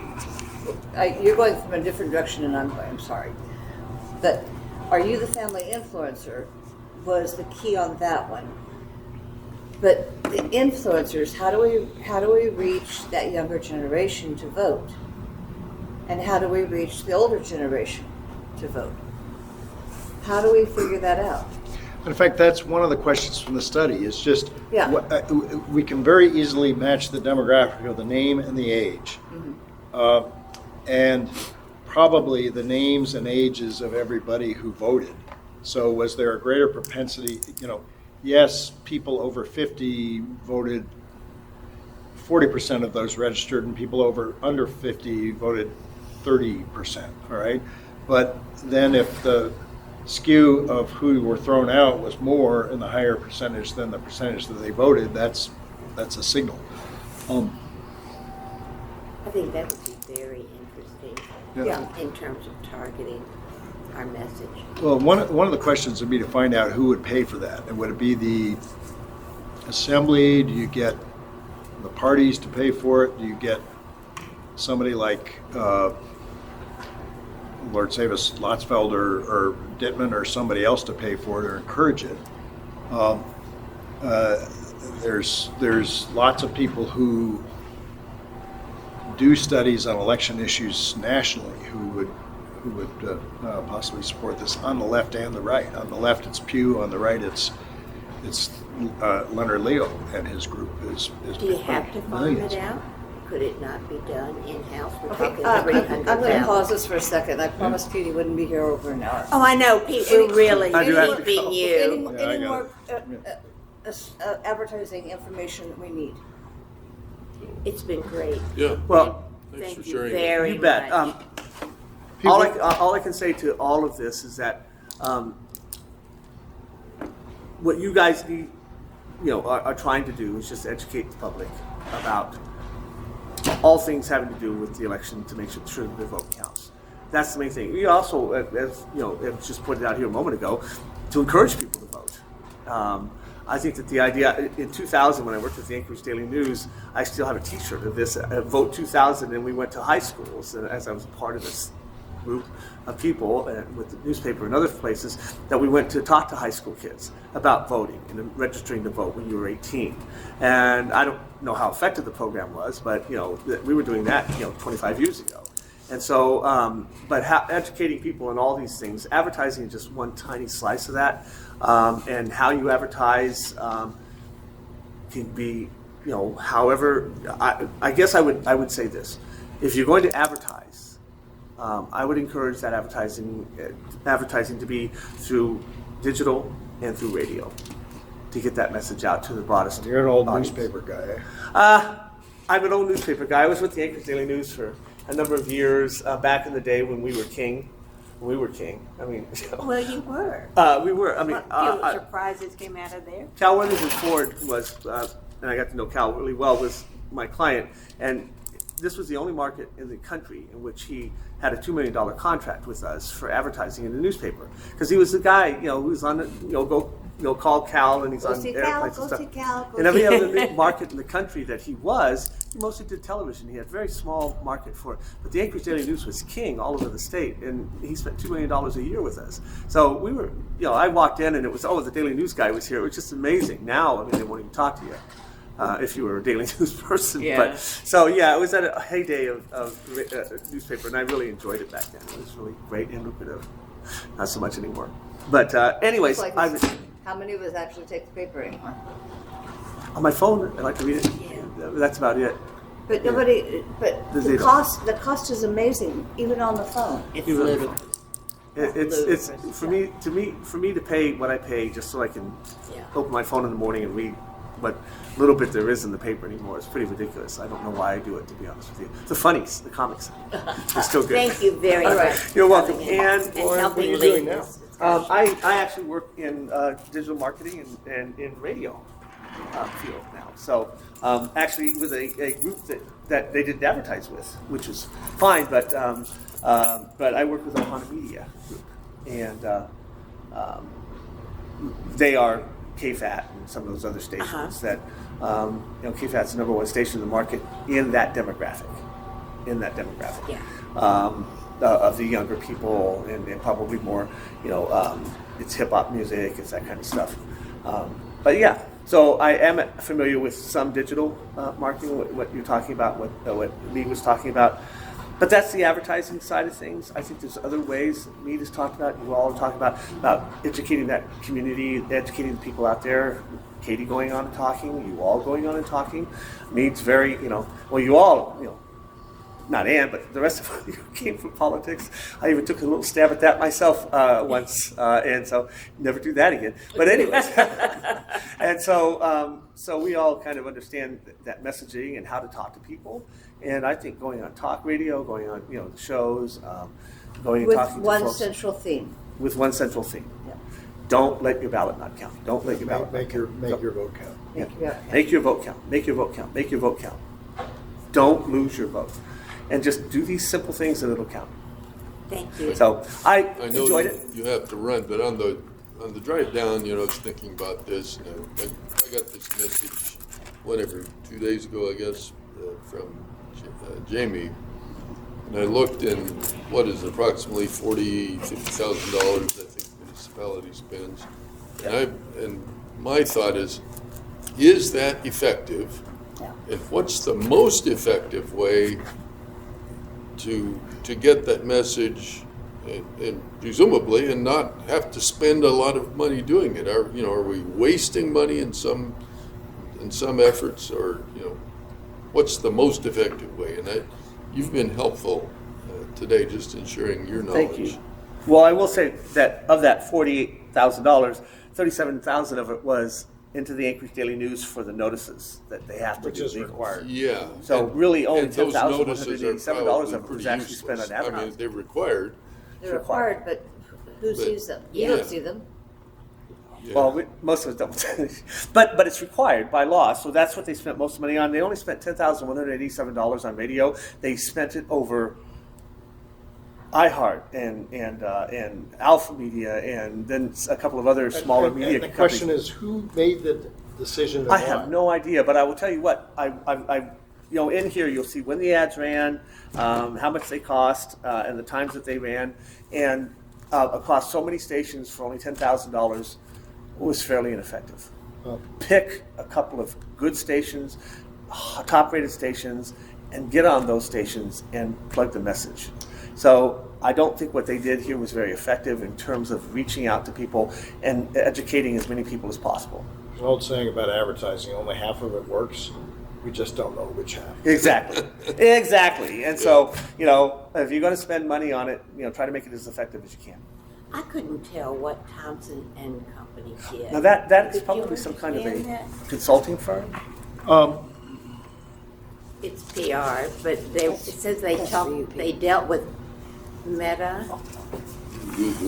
you're going from a different direction than I'm going, I'm sorry. But are you the family influencer was the key on that one. But the influencers, how do we reach that younger generation to vote? And how do we reach the older generation to vote? How do we figure that out? In fact, that's one of the questions from the study. Is just Yeah. We can very easily match the demographic of the name and the age, and probably the names and ages of everybody who voted. So was there a greater propensity? Yes, people over 50 voted. 40% of those registered, and people under 50 voted 30%. All right, but then if the skew of who were thrown out was more in the higher percentage than the percentage that they voted, that's a signal. I think that would be very interesting Yeah. in terms of targeting. our message. Well, one of the questions would be to find out who would pay for that. And would it be the assembly? Do you get the parties to pay for it? Do you get somebody like, Lord save us, Lotsfeld or Dittman or somebody else to pay for it or encourage it? There's lots of people who do studies on election issues nationally who would possibly support this on the left and the right. On the left, it's Pew. On the right, it's Leonard Leo and his group is Do you have to farm millions. it out? Could it not be done in-house? We're Okay, talking I'm going to pause $300,000. this for a second. I promised Katie wouldn't be here over an hour. Oh, I know, Pete, we're really I do have to keeping go. you. Yeah, I Any got more it. advertising information that we need? It's been great. Yeah. Well, Thanks Thank for you sharing. very you bet. much. All I can say to all of this is that what you guys need, are trying to do is just educate the public about all things having to do with the election to make sure that their vote counts. That's the main thing. We also, as it was just pointed out here a moment ago, to encourage people to vote. I think that the idea in 2000, when I worked with the Anchorage Daily News, I still have a T-shirt of this, Vote 2000, and we went to high schools, and as I was a part of this group of people with the newspaper and other places, that we went to talk to high school kids about voting and registering to vote when you were 18. And I don't know how effective the program was, but we were doing that 25 years ago. And so, educating people on all these things, advertising is just one tiny slice of that, and how you advertise can be, however. I guess I would say this: if you're going to advertise, I would encourage that advertising to be through digital and through radio to get that message out to the broadest. You're an old audience. newspaper guy. I'm an old newspaper guy. I was with the Anchorage Daily News for a number of years back in the day when we were king. We were king. I mean, Well, you were. we were. I mean, What few surprises came out of there? Cal Weathers and Ford was, and I got to know Cal really well, was my client. And this was the only market in the country in which he had a $2 million contract with us for advertising in the newspaper. Because he was the guy, who was on the, call Cal, and he's Go on see airplanes Cal, and go stuff. see Cal, go And every see other market in the country that he mostly did television. He had a very small market for it. But the Anchorage Daily News was king all over the state, and he spent $2 million a year with us. So we were, I walked in and it was, the Daily News guy was here. It was just amazing. Now, they won't even talk to you. If you were a Daily News person. Yeah. But so it was at a heyday of newspaper, and I really enjoyed it back then. It was really great and lucrative. Not so much anymore. But anyways, It's like how many of us actually take the paper anymore? on my phone, I like to read it. Yeah. That's about it. But nobody. But They the don't. cost is amazing, even on the phone. It's You really- ludicrous. It's Ludicrous. for me to pay what I pay just so I can Yeah. open my phone in the morning and read what little bit there is in the paper anymore. It's pretty ridiculous. I don't know why I do it, to be honest with you. The funnies, the comics, they're still good. Thank you very All much. right. for You're welcome. coming in And what helping are you lead doing now? this. I actually work in digital marketing and in radio field now. So actually with a group that they didn't advertise with, which was fine, but I work with Ohana Media Group, and they are KFAT and some of those other stations that KFAT's the number one station in the market in that demographic. Yeah. Of the younger people and probably more, it's hip hop music, it's that kind of stuff. But yeah, so I am familiar with some digital marketing, what you're talking about, what Lee was talking about. But that's the advertising side of things. I think there's other ways that Mead has talked about, you all talk about educating that community, educating the people out there. Katie going on and talking, you all going on and talking. Mead's very, you all, not Ann, but the rest of you came from politics. I even took a little stab at that myself once, and so never do that again. But anyways, and so we all kind of understand that messaging and how to talk to people. And I think going on talk radio, going on the shows, going and With talking to one folks central theme. with one central theme. Yeah. Don't let your ballot not count. Don't let your ballot Make your vote count. Make your vote count. Make your vote count. Make your vote count. Don't lose your vote. And just do these simple things and it'll count. Thank you. So I I know enjoyed it. you have to run, but on the drive down, I was thinking about this. I got this message, 2 days ago, I guess, from Jamie, and I looked, and what is it, approximately $50,000, I think the municipality spends, and my thought is that effective? Yeah. And what's the most effective way to get that message, and presumably, and not have to spend a lot of money doing it? Are we wasting money in some efforts, or what's the most effective way? And you've been helpful today, just in sharing your knowledge. Thank you. Well, I will say that of that $48,000, $37,000 of it was into the Anchorage Daily News for the notices that they have to Which do. is legals. required. Yeah. So really only and those notices are $10,187 probably of it was pretty actually spent useless. on I mean, advertising. they're required. They're required, but who But- sees them? You Yeah. don't see them. Yeah. Well, most of us don't. but it's required by law, so that's what they spent most of the money on. They only spent $10,187 on radio. They spent it over iHeart and Alpha Media, and then a couple of other smaller And media the companies. question is, who made the decision to I buy? have no idea, but I will tell you what. I in here you'll see when the ads ran, how much they cost, and the times that they ran, and across so many stations for only $10,000 was fairly ineffective. Oh. Pick a couple of good stations, top-rated stations, and get on those stations and plug the message. So I don't think what they did here was very effective in terms of reaching out to people and educating as many people as possible. There's an old saying about advertising, only half of it works. We just don't know which half. Exactly. Exactly. And so, if you're going to spend money on it, try to make it as effective as you can. I couldn't tell what Thompson and Company did. Now that is Could you probably some kind of understand a that? consulting firm. It's PR, but it says they dealt with Meta.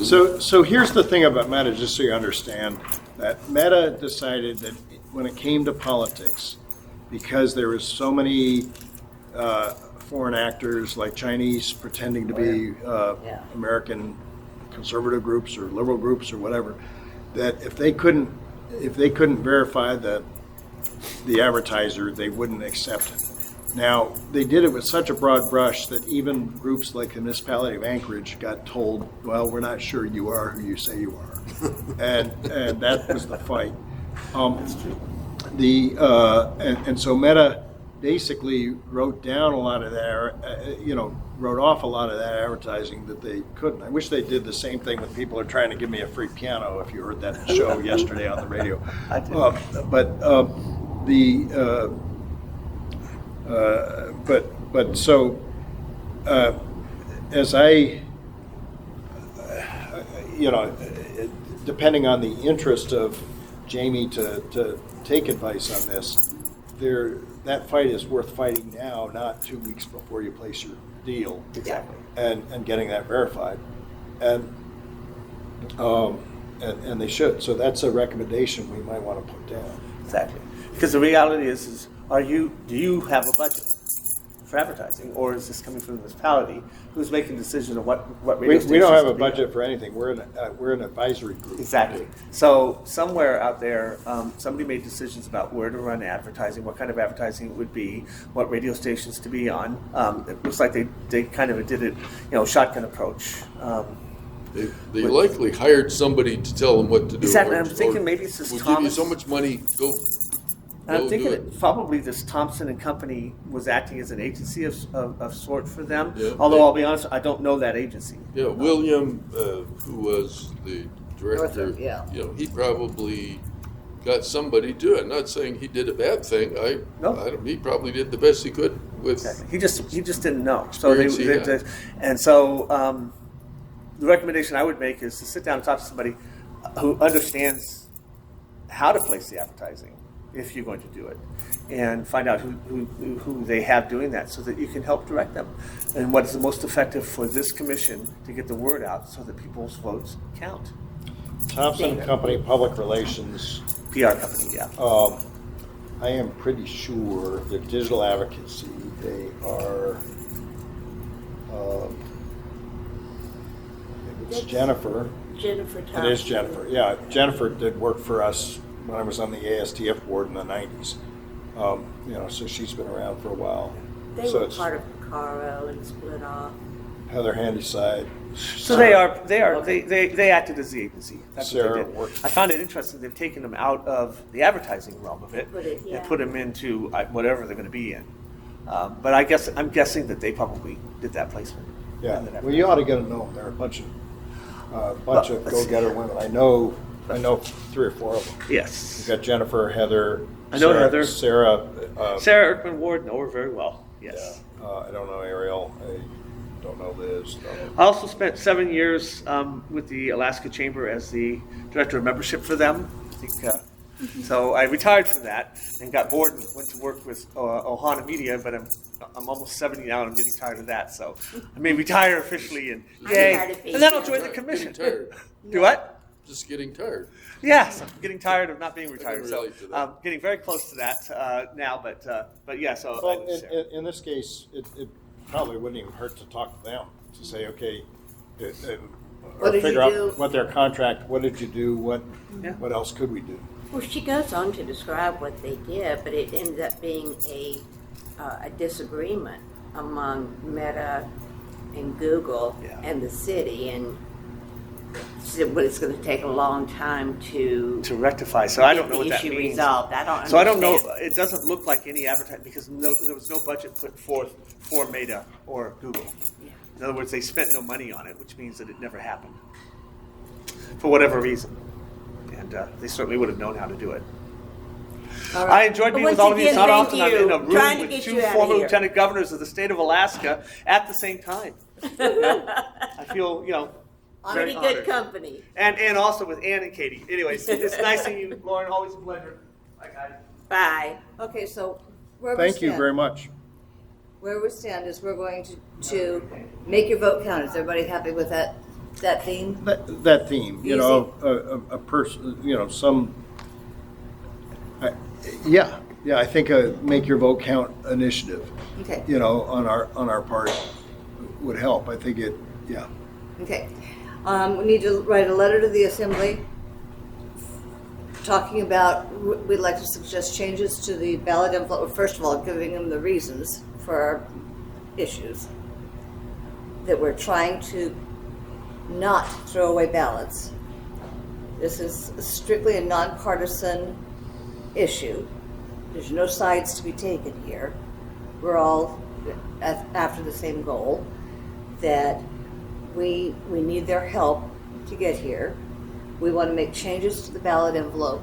So here's the thing about Meta, just so you understand, that Meta decided that when it came to politics, because there was so many foreign actors like Chinese pretending to be Yeah. American conservative groups or liberal groups or whatever, that if they couldn't verify the advertiser, they wouldn't accept it. Now, they did it with such a broad brush that even groups like the municipality of Anchorage got told, well, we're not sure you are who you say you are. and that was the fight. And so Meta basically wrote down a lot of that, wrote off a lot of that advertising that they couldn't. I wish they did the same thing when people are trying to give me a free piano, if you heard that show yesterday on the radio. I did. As I, depending on the interest of Jamie to take advice on this, that fight is worth fighting now, not 2 weeks before you place your deal. Exactly. And getting that verified. And they should. So that's a recommendation we might want to put down. Exactly. Because the reality is do you have a budget for advertising, or is this coming from the municipality who's making decisions on what radio We don't have a stations to be on? budget for anything. We're an advisory group. Exactly. So somewhere out there, somebody made decisions about where to run advertising, what kind of advertising it would be, what radio stations to be on. It looks like they kind of did it, shotgun approach. They likely hired somebody to tell them what to do. Exactly. or- I'm thinking or maybe it's this we'll give you Thomas- so much money, go. And I'm go thinking do that probably this Thompson and Company was acting as an agency of sort for them. Yeah. Although I'll be honest, I don't know that agency. Yeah, William, who was the director, Northrop, yeah. he probably got somebody to do it. Not saying he did a bad thing. No. He probably did the best he could with. Exactly. He just didn't know. So Experience he had. and so the recommendation I would make is to sit down and talk to somebody who understands how to place the advertising if you're going to do it, and find out who they have doing that, so that you can help direct them, and what is the most effective for this commission to get the word out so that people's votes count. Thompson Company Public Relations. PR company, yeah. I am pretty sure that digital advocacy, they are It's Jennifer. Jennifer Thompson. It is Jennifer. Yeah, Jennifer did work for us when I was on the ASTF board in the 90s. So she's been around for a while. They So were it's part of Caro and split off. Heather Handyside. So they acted as the agency. That's what Sarah they did. worked. I found it interesting. They've taken them out of the advertising realm of it Yeah. and put them into whatever they're going to be in. But I'm guessing that they probably did that placement. Yeah, And then well, you ought to get to know them. They're a bunch of go-getter women. I know 3 or 4 of them. Yes. You've got Jennifer, Heather. I know Heather. Sarah. Sarah Erkman Ward, know her very well. Yes. Yeah, I don't know Ariel. I don't know Liz. I also spent 7 years with the Alaska Chamber as the director of membership for them. I think, so I retired from that and got bored and went to work with Ohana Media, but I'm almost 70 now and I'm getting tired of that. So I may retire officially and I'm yay, tired of being and then I'll younger. join the commission. Getting tired. Do what? Just getting tired. Yes, I'm getting tired of not being retired. So relate to that. I'm getting very close to that now, but yeah. So Well, in this case, it probably wouldn't even hurt to talk to them to say, okay, What did you figure out do? what their contract. What did you do? Yeah. What else could we do? Well, she goes on to describe what they did, but it ended up being a disagreement among Meta and Google Yeah. and the city, and she said, but it's going to take a long time to rectify. So I don't know get what the that issue means. resolved. I don't. So I don't know. understand. It doesn't look like any advertising because there was no budget put forth for Meta or Google. Yeah. In other words, they spent no money on it, which means that it never happened for whatever reason. And they certainly would have known how to do it. All I right. enjoyed being Once with all of you. It's again, not thank often I'm in a you. Trying to room with get 2 you out of former here. lieutenant governors of the state of Alaska at the same time. I feel, Pretty very good honored. company. And also with Ann and Katie. Anyways, it's nice seeing you, Lauren. Always a pleasure. Bye, guys. Bye. Okay, so where we Thank you stand- very much. Where we stand is we're going to make your vote count. Is everybody happy with that theme? That theme, Easy. a person, some. I think a make your vote count initiative, Okay. on our part would help. I think it. Yeah. Okay. We need to write a letter to the assembly talking about, we'd like to suggest changes to the ballot envelope. First of all, giving them the reasons for our issues. That we're trying to not throw away ballots. This is strictly a nonpartisan issue. There's no sides to be taken here. We're all after the same goal, that we need their help to get here. We want to make changes to the ballot envelope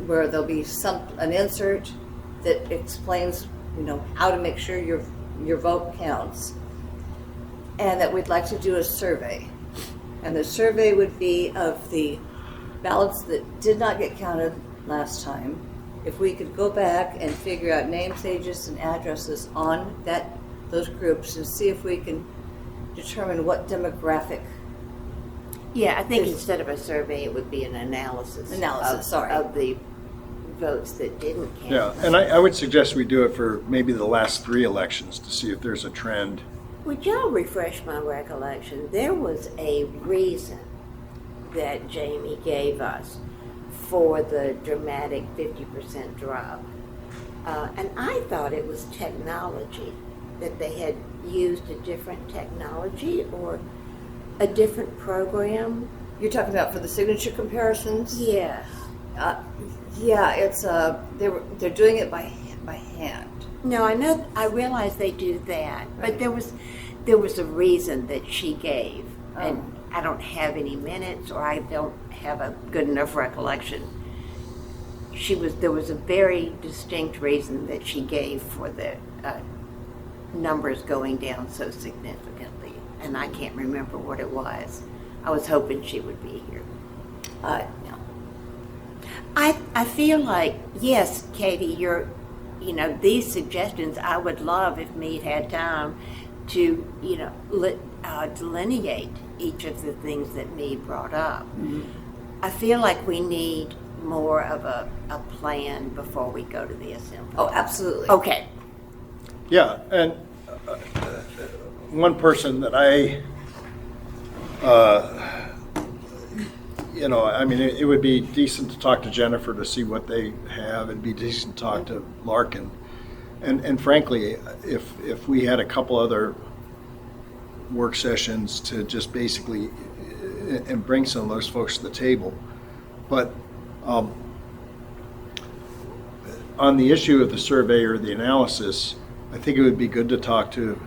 where there'll be an insert that explains, how to make sure your vote counts. And that we'd like to do a survey. And the survey would be of the ballots that did not get counted last time. If we could go back and figure out names, ages, and addresses on those groups and see if we can determine what demographic. Yeah, I think There's- instead of a survey, it would be an analysis. Of the votes that didn't count. Yeah, and I would suggest we do it for maybe the last 3 elections to see if there's a trend. Would y'all refresh my recollection? There was a reason that Jamie gave us for the dramatic 50% drop. And I thought it was technology, that they had used a different technology or a different program. You're talking about for the signature comparisons? Yes. Yeah, it's they're doing it by hand. No, I realize they do that, but there was a reason that she gave, and I don't have any minutes, or I don't have a good enough recollection. There was a very distinct reason that she gave for the numbers going down so significantly, and I can't remember what it was. I was hoping she would be here. No. I feel like, yes, Katie, these suggestions I would love if Meade had time to, delineate each of the things that Meade brought up. Mm-hmm. I feel like we need more of a plan before we go to the assembly. Oh, absolutely. Okay. Yeah, and one person that I You know, I mean, it would be decent to talk to Jennifer to see what they have. It'd be decent to talk to Larkin. And frankly, if we had a couple other work sessions to just basically and bring some of those folks to the table. But on the issue of the survey or the analysis, I think it would be good to talk to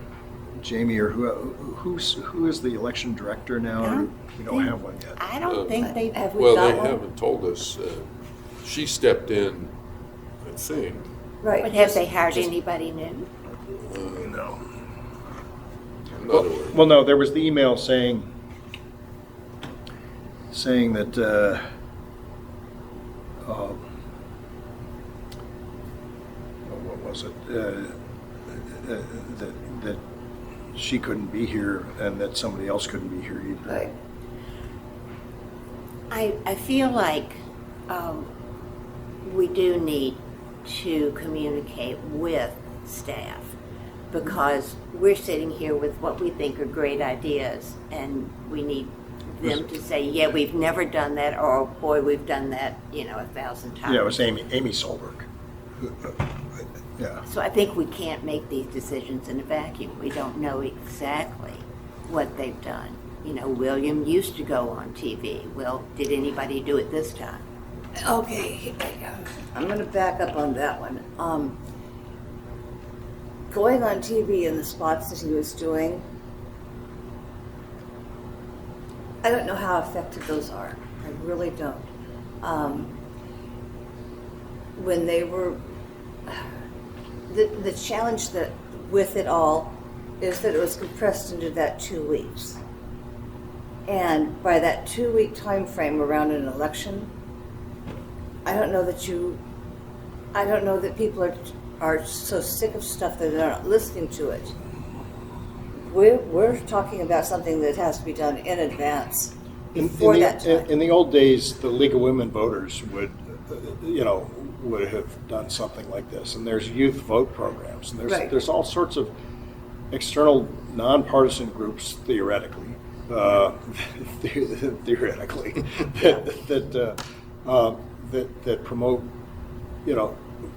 Jamie or who is the election director now? We don't have one yet. I don't think they Have we Well, got they one? haven't told us. She stepped in, I think. Right. But have they hired anybody new? No. I'm not aware. Well, no, there was the email saying that what was it? That she couldn't be here and that somebody else couldn't be here either. Right. I feel like we do need to communicate with staff because we're sitting here with what we think are great ideas and we need them to say, yeah, we've never done that, or boy, we've done that, 1,000 times. Yeah, it was Amy Solberg. Yeah. So I think we can't make these decisions in a vacuum. We don't know exactly what they've done. William used to go on TV. Well, did anybody do it this time? Okay, I'm going to back up on that one. Going on TV in the spots that he was doing, I don't know how effective those are. I really don't. When they were, the challenge that with it all is that it was compressed into that 2 weeks. And by that 2 week time frame around an election, I don't know that people are so sick of stuff that they're not listening to it. We're talking about something that has to be done in advance before that time. In the old days, the League of Women Voters would have done something like this. And there's youth vote programs, and there's all sorts of external nonpartisan groups theoretically that promote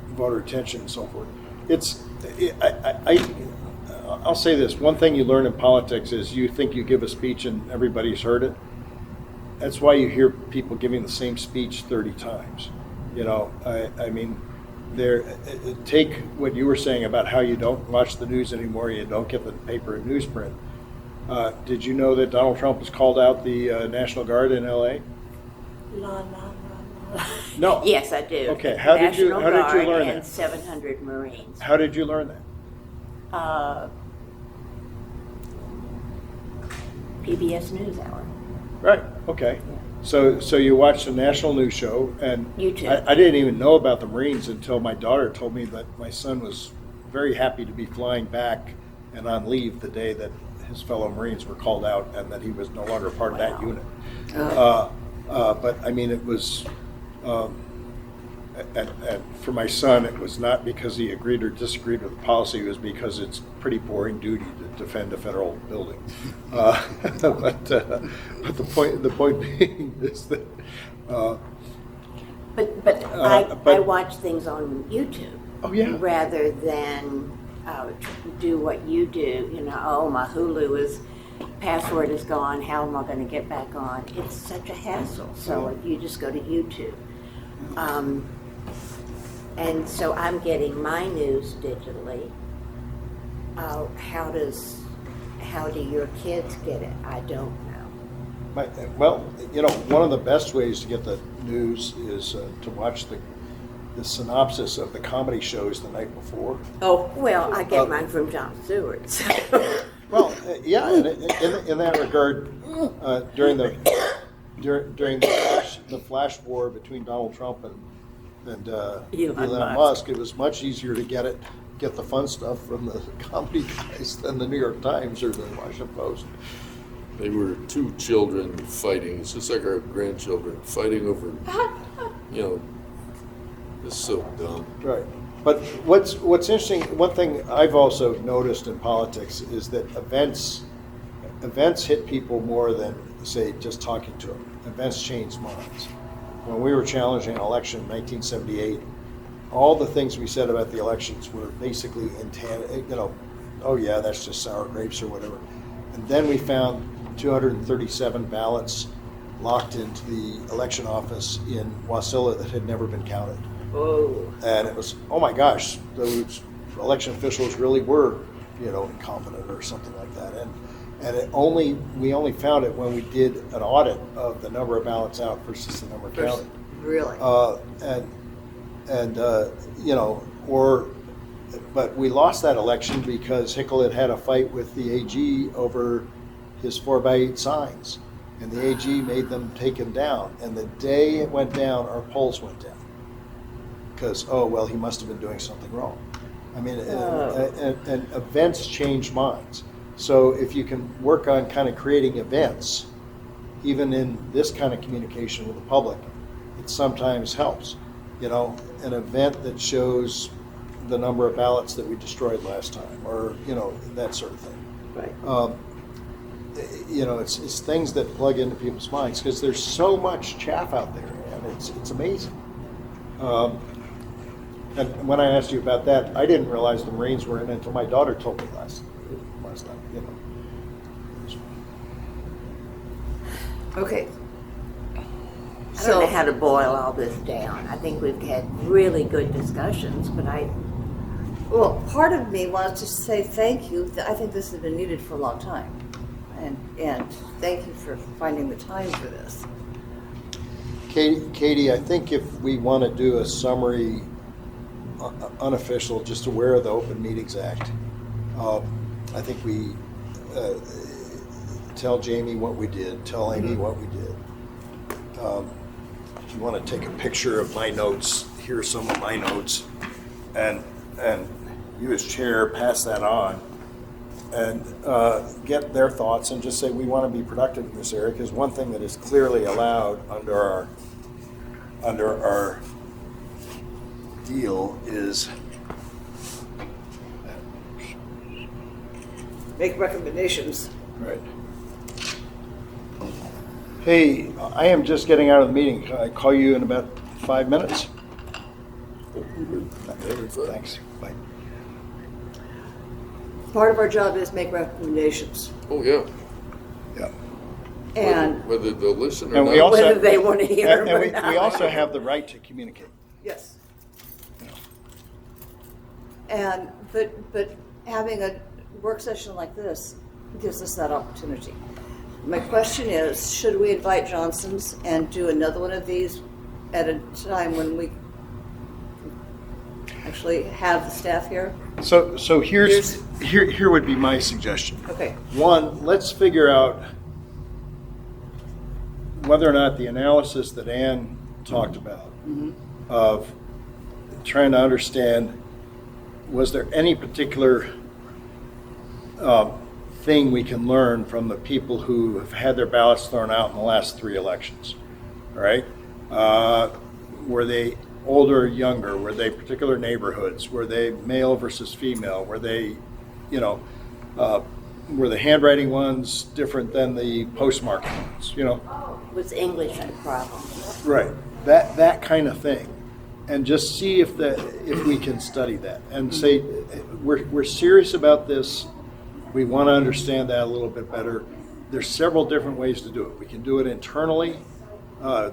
voter attention and so forth. I'll say this: one thing you learn in politics is you think you give a speech and everybody's heard it. That's why you hear people giving the same speech 30 times. I mean, take what you were saying about how you don't watch the news anymore, you don't get the paper and newsprint. Did you know that Donald Trump has called out the National Guard in L.A.? No. Yes, I do. Okay, how did you learn and that? 700 Marines. How did you learn that? PBS NewsHour. Right. Okay. So you watched the national news show, and YouTube. I didn't even know about the Marines until my daughter told me that my son was very happy to be flying back and on leave the day that his fellow Marines were called out, and that he was no longer part of that unit. But I mean, it was, and for my son, it was not because he agreed or disagreed with the policy. It was because it's pretty boring duty to defend a federal building. But the point being is that. But I watch things on YouTube. Oh yeah. Rather than do what you do. My Hulu password is gone. How am I going to get back on? It's such a hassle. So you just go to YouTube. And so I'm getting my news digitally. How do your kids get it? I don't know. Well, one of the best ways to get the news is to watch the synopsis of the comedy shows the night before. Oh, well, I get mine from Jon Stewart. So. Well, yeah, in that regard, during the flash war between Donald Trump and Elon Musk, it was much easier to get the fun stuff from the comedy guys than the New York Times or the Washington Post. They were two children fighting. It's just like our grandchildren fighting over, it's so dumb. Right. But what's interesting, one thing I've also noticed in politics is that events events hit people more than, say, just talking to them. Events change minds. When we were challenging an election in 1978, all the things we said about the elections were basically oh yeah, that's just sour grapes or whatever. And then we found 237 ballots locked into the election office in Wasilla that had never been counted. Oh. And it was, oh my gosh, those election officials really were, incompetent or something like that. And we only found it when we did an audit of the number of ballots out versus the number counted. Really? But we lost that election because Hickel had a fight with the AG over his 4x8 signs, and the AG made them take him down. And the day it went down, our polls went down because he must have been doing something wrong. I mean, and events change minds. So if you can work on kind of creating events, even in this kind of communication with the public, it sometimes helps. An event that shows the number of ballots that we destroyed last time, or that sort of thing. Right. It's things that plug into people's minds because there's so much chaff out there, and it's amazing. And when I asked you about that, I didn't realize the Marines were in until my daughter told me last night. Okay. I don't know how to boil all this down. I think we've had really good discussions, but Well, part of me wants to say thank you. I think this has been needed for a long time. And thank you for finding the time for this. Katie, I think if we want to do a summary, unofficial, just aware of the Open Meetings Act, I think we tell Jamie what we did, tell Amy what we did. If you want to take a picture of my notes, here are some of my notes, and you as chair pass that on, and get their thoughts, and just say we want to be productive in this area, because one thing that is clearly allowed under our deal is Make recommendations. right. Hey, I am just getting out of the meeting. Can I call you in about 5 minutes? Thanks. Bye. Part of our job is make recommendations. Oh, yeah. Yeah. And Whether they'll listen or And not. we also whether they want to hear and them or we not. also have the right to communicate. yes. And but having a work session like this gives us that opportunity. My question is, should we invite Johnson's and do another one of these at a time when we actually have the staff here? So here would be my suggestion. Okay. One, let's figure out whether or not the analysis that Ann talked about of trying to understand, was there any particular thing we can learn from the people who have had their ballots thrown out in the last 3 elections, all right? Were they older or younger? Were they particular neighborhoods? Were they male versus female? Were they, were the handwriting ones different than the postmarking ones, Was English a problem? Right, that kind of thing, and just see if we can study that and say we're serious about this. We want to understand that a little bit better. There's several different ways to do it. We can do it internally.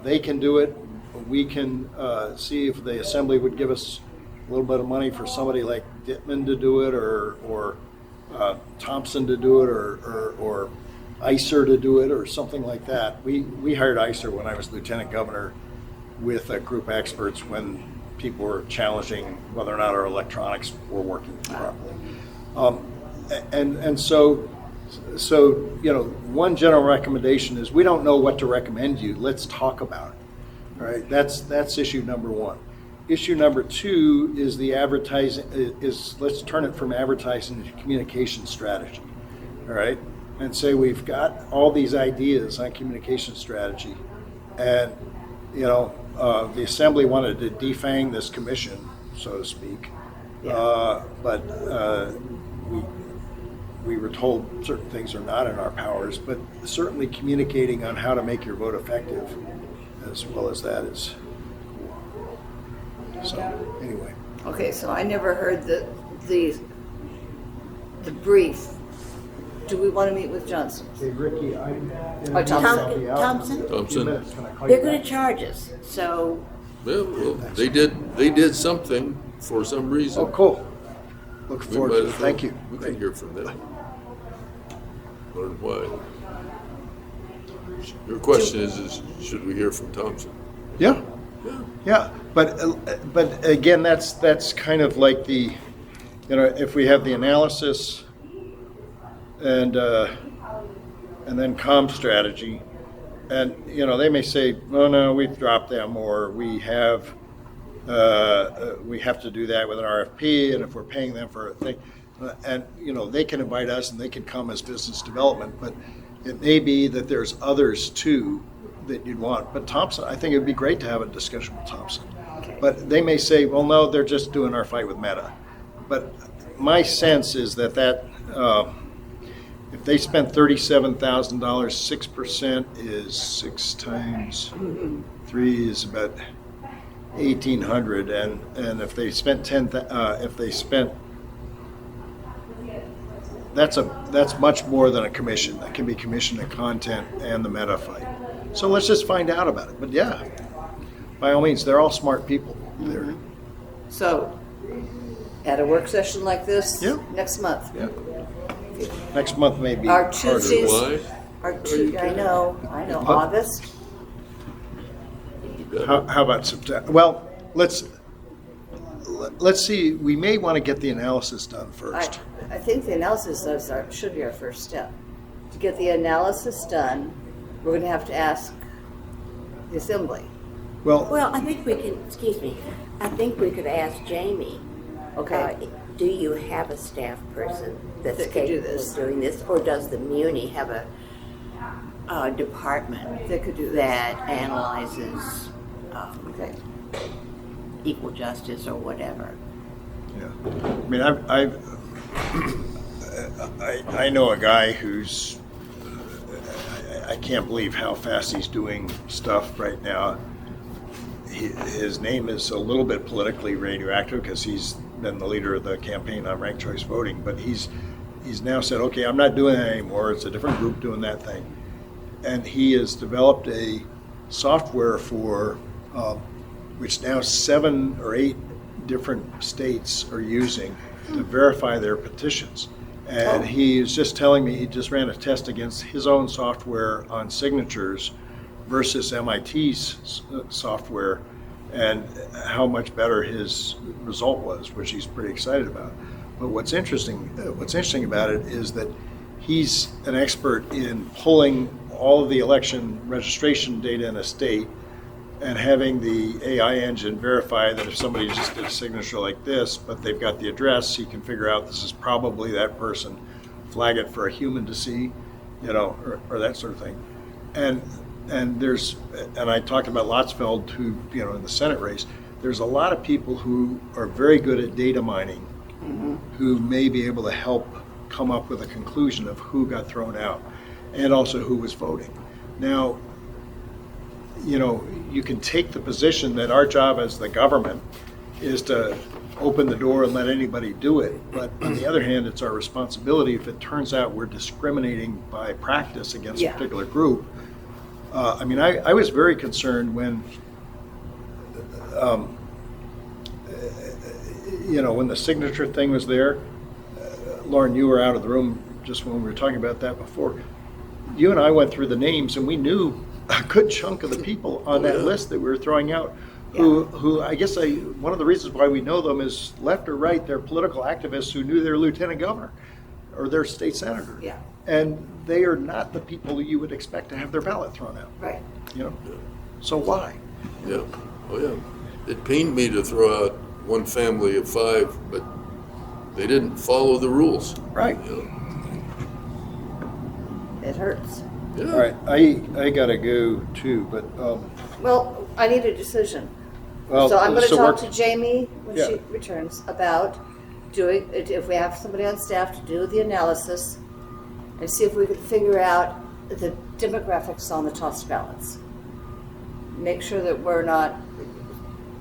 They can do it. We can see if the assembly would give us a little bit of money for somebody like Dittman to do it, or Thompson to do it, or ICER to do it, or something like that. We hired ICER when I was lieutenant governor with a group of experts when people were challenging whether or not our electronics were working properly. And so one general recommendation is we don't know what to recommend you. Let's talk about it. All right, that's issue number 1. Issue number 2 is the advertising. Let's turn it from advertising to communication strategy. All right, and say we've got all these ideas on communication strategy, and the assembly wanted to defang this commission, so to speak, but we we were told certain things are not in our powers, but certainly communicating on how to make your vote effective as well as that is cool. So, anyway. Okay, so I never heard the brief. Do we want to meet with Johnson? Hey, Ricky, Thompson. Thompson. Thompson. They're going to charge us. So Well, they did something for some reason. Oh, cool. Look We forward might to it. as well- Thank you. We can hear from them. Learn why. Your question is should we hear from Thompson? Yeah. Yeah. Yeah, but again, that's kind of like the, if we have the analysis and then comm strategy, and they may say, oh no, we've dropped them, or we have to do that with an RFP, and if we're paying them for a thing, and they can invite us and they can come as business development, but it may be that there's others too that you'd want. But Thompson, I think it'd be great to have a discussion with Thompson. Okay. But they may say, well, no, they're just doing our fight with Meta. But my sense is that if they spent $37,000, 6% is 6 times 3 is about 1,800, and if they spent that's much more than a commission. That can be commission and content and the Meta fight. So let's just find out about it. But yeah, by all means, they're all smart people there. So, at a work session like this, Yeah. next month. Yeah. Next month may be Our harder. Tuesdays, Why? I know, August. You bet. How about September? Well, let's see. We may want to get the analysis done first. I think the analysis should be our first step. To get the analysis done, we're going to have to ask the assembly. Well, I think we can, excuse me, I think we could ask Jamie, Okay. do you have a staff person that's That could do capable this. of doing this? Or does the Muni have a department That could do this. that analyzes Okay. equal justice or whatever? yeah. I mean, I know a guy who's. I can't believe how fast he's doing stuff right now. His name is a little bit politically radioactive because he's been the leader of the campaign on ranked choice voting. But he's now said, okay, I'm not doing that anymore. It's a different group doing that thing. And he has developed a software for which now 7 or 8 different states are using to verify their petitions. And he is just telling me he just ran a test against his own software on signatures versus MIT's software, and how much better his result was, which he's pretty excited about. But what's interesting about it is that he's an expert in pulling all of the election registration data in a state and having the AI engine verify that if somebody just did a signature like this, but they've got the address, he can figure out this is probably that person, flag it for a human to see, or that sort of thing. And I talked about Lotzfeld, who, in the Senate race, there's a lot of people who are very good at data mining, who may be able to help come up with a conclusion of who got thrown out and also who was voting. Now, you can take the position that our job as the government is to open the door and let anybody do it. But on the other hand, it's our responsibility if it turns out we're discriminating by practice against a particular group. I was very concerned when, when the signature thing was there. Lauren, you were out of the room just when we were talking about that before. You and I went through the names, and we knew a good chunk of the people on that list that we were throwing out, who I guess one of the reasons why we know them is left or right, they're political activists who knew their lieutenant governor or their state senator. Yeah. And they are not the people you would expect to have their ballot thrown out. Right. So why? Yeah. Oh, yeah. It pained me to throw out one family of 5, but they didn't follow the rules. Right. It hurts. Yeah. All right. I gotta go too, but Well, I need a decision. well, So I'm going to so talk we're- to Jamie when Yeah. she returns about if we have somebody on staff to do the analysis and see if we could figure out the demographics on the tossed ballots. Make sure that we're not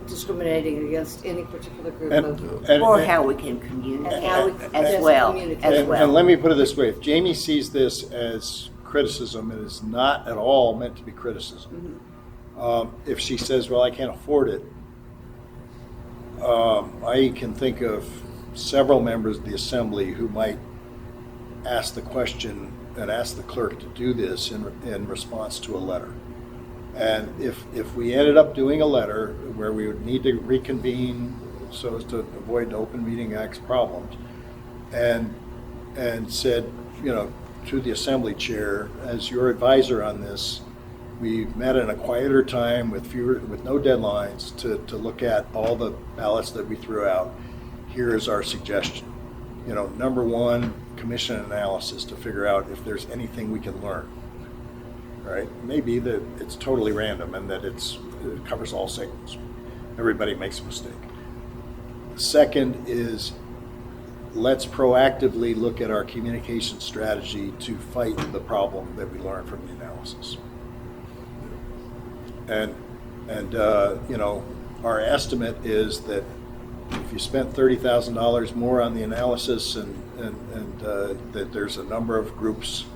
discriminating against any particular group of. Or how we can communicate And how we as best well. communicate. As And well. let me put it this way, if Jamie sees this as criticism, it is not at all meant to be criticism. If she says, well, I can't afford it, I can think of several members of the assembly who might ask the question and ask the clerk to do this in response to a letter. And if we ended up doing a letter where we would need to reconvene so as to avoid the Open Meeting Act's problems, and said, to the assembly chair, as your advisor on this, we've met in a quieter time with no deadlines to look at all the ballots that we threw out. Here is our suggestion. Number one, commission analysis to figure out if there's anything we can learn. Right? Maybe that it's totally random and that it covers all segments. Everybody makes a mistake. Second is, let's proactively look at our communication strategy to fight the problem that we learned from the analysis. And our estimate is that if you spent $30,000 more on the analysis and that there's a number of groups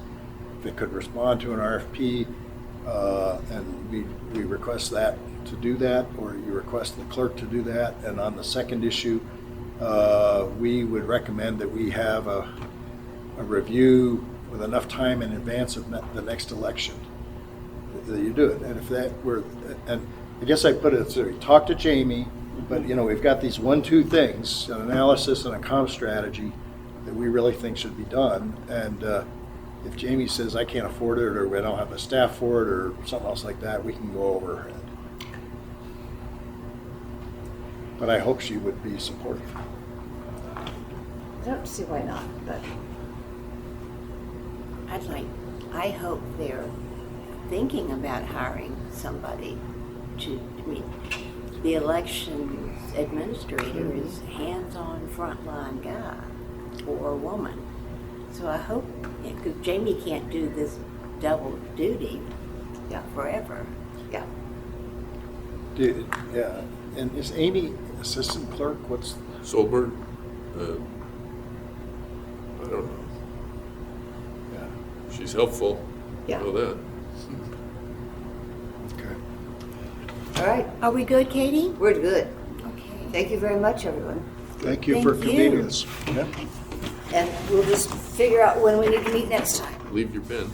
that could respond to an RFP, and we request that to do that, or you request the clerk to do that. And on the second issue, we would recommend that we have a review with enough time in advance of the next election that you do it. And if that were, and I guess I put it so, talk to Jamie, but we've got these 1-2 things, an analysis and a comm strategy that we really think should be done. And if Jamie says I can't afford it, or we don't have the staff for it, or something else like that, we can go over it. But I hope she would be supportive. I don't see why not, but I hope they're thinking about hiring somebody the elections administrator is hands-on frontline guy or woman. So I hope, because Jamie can't do this double duty forever. yeah. Yeah. And is Amy assistant clerk? What's Solberg, I don't know. yeah. She's helpful. Yeah. I know that. Okay. All right, Are we good, Katie? we're good. Okay. Thank you very much, everyone. Thank you Thank for you. convening this. Yeah. And we'll just figure out when we need to meet next time. Leave your pen.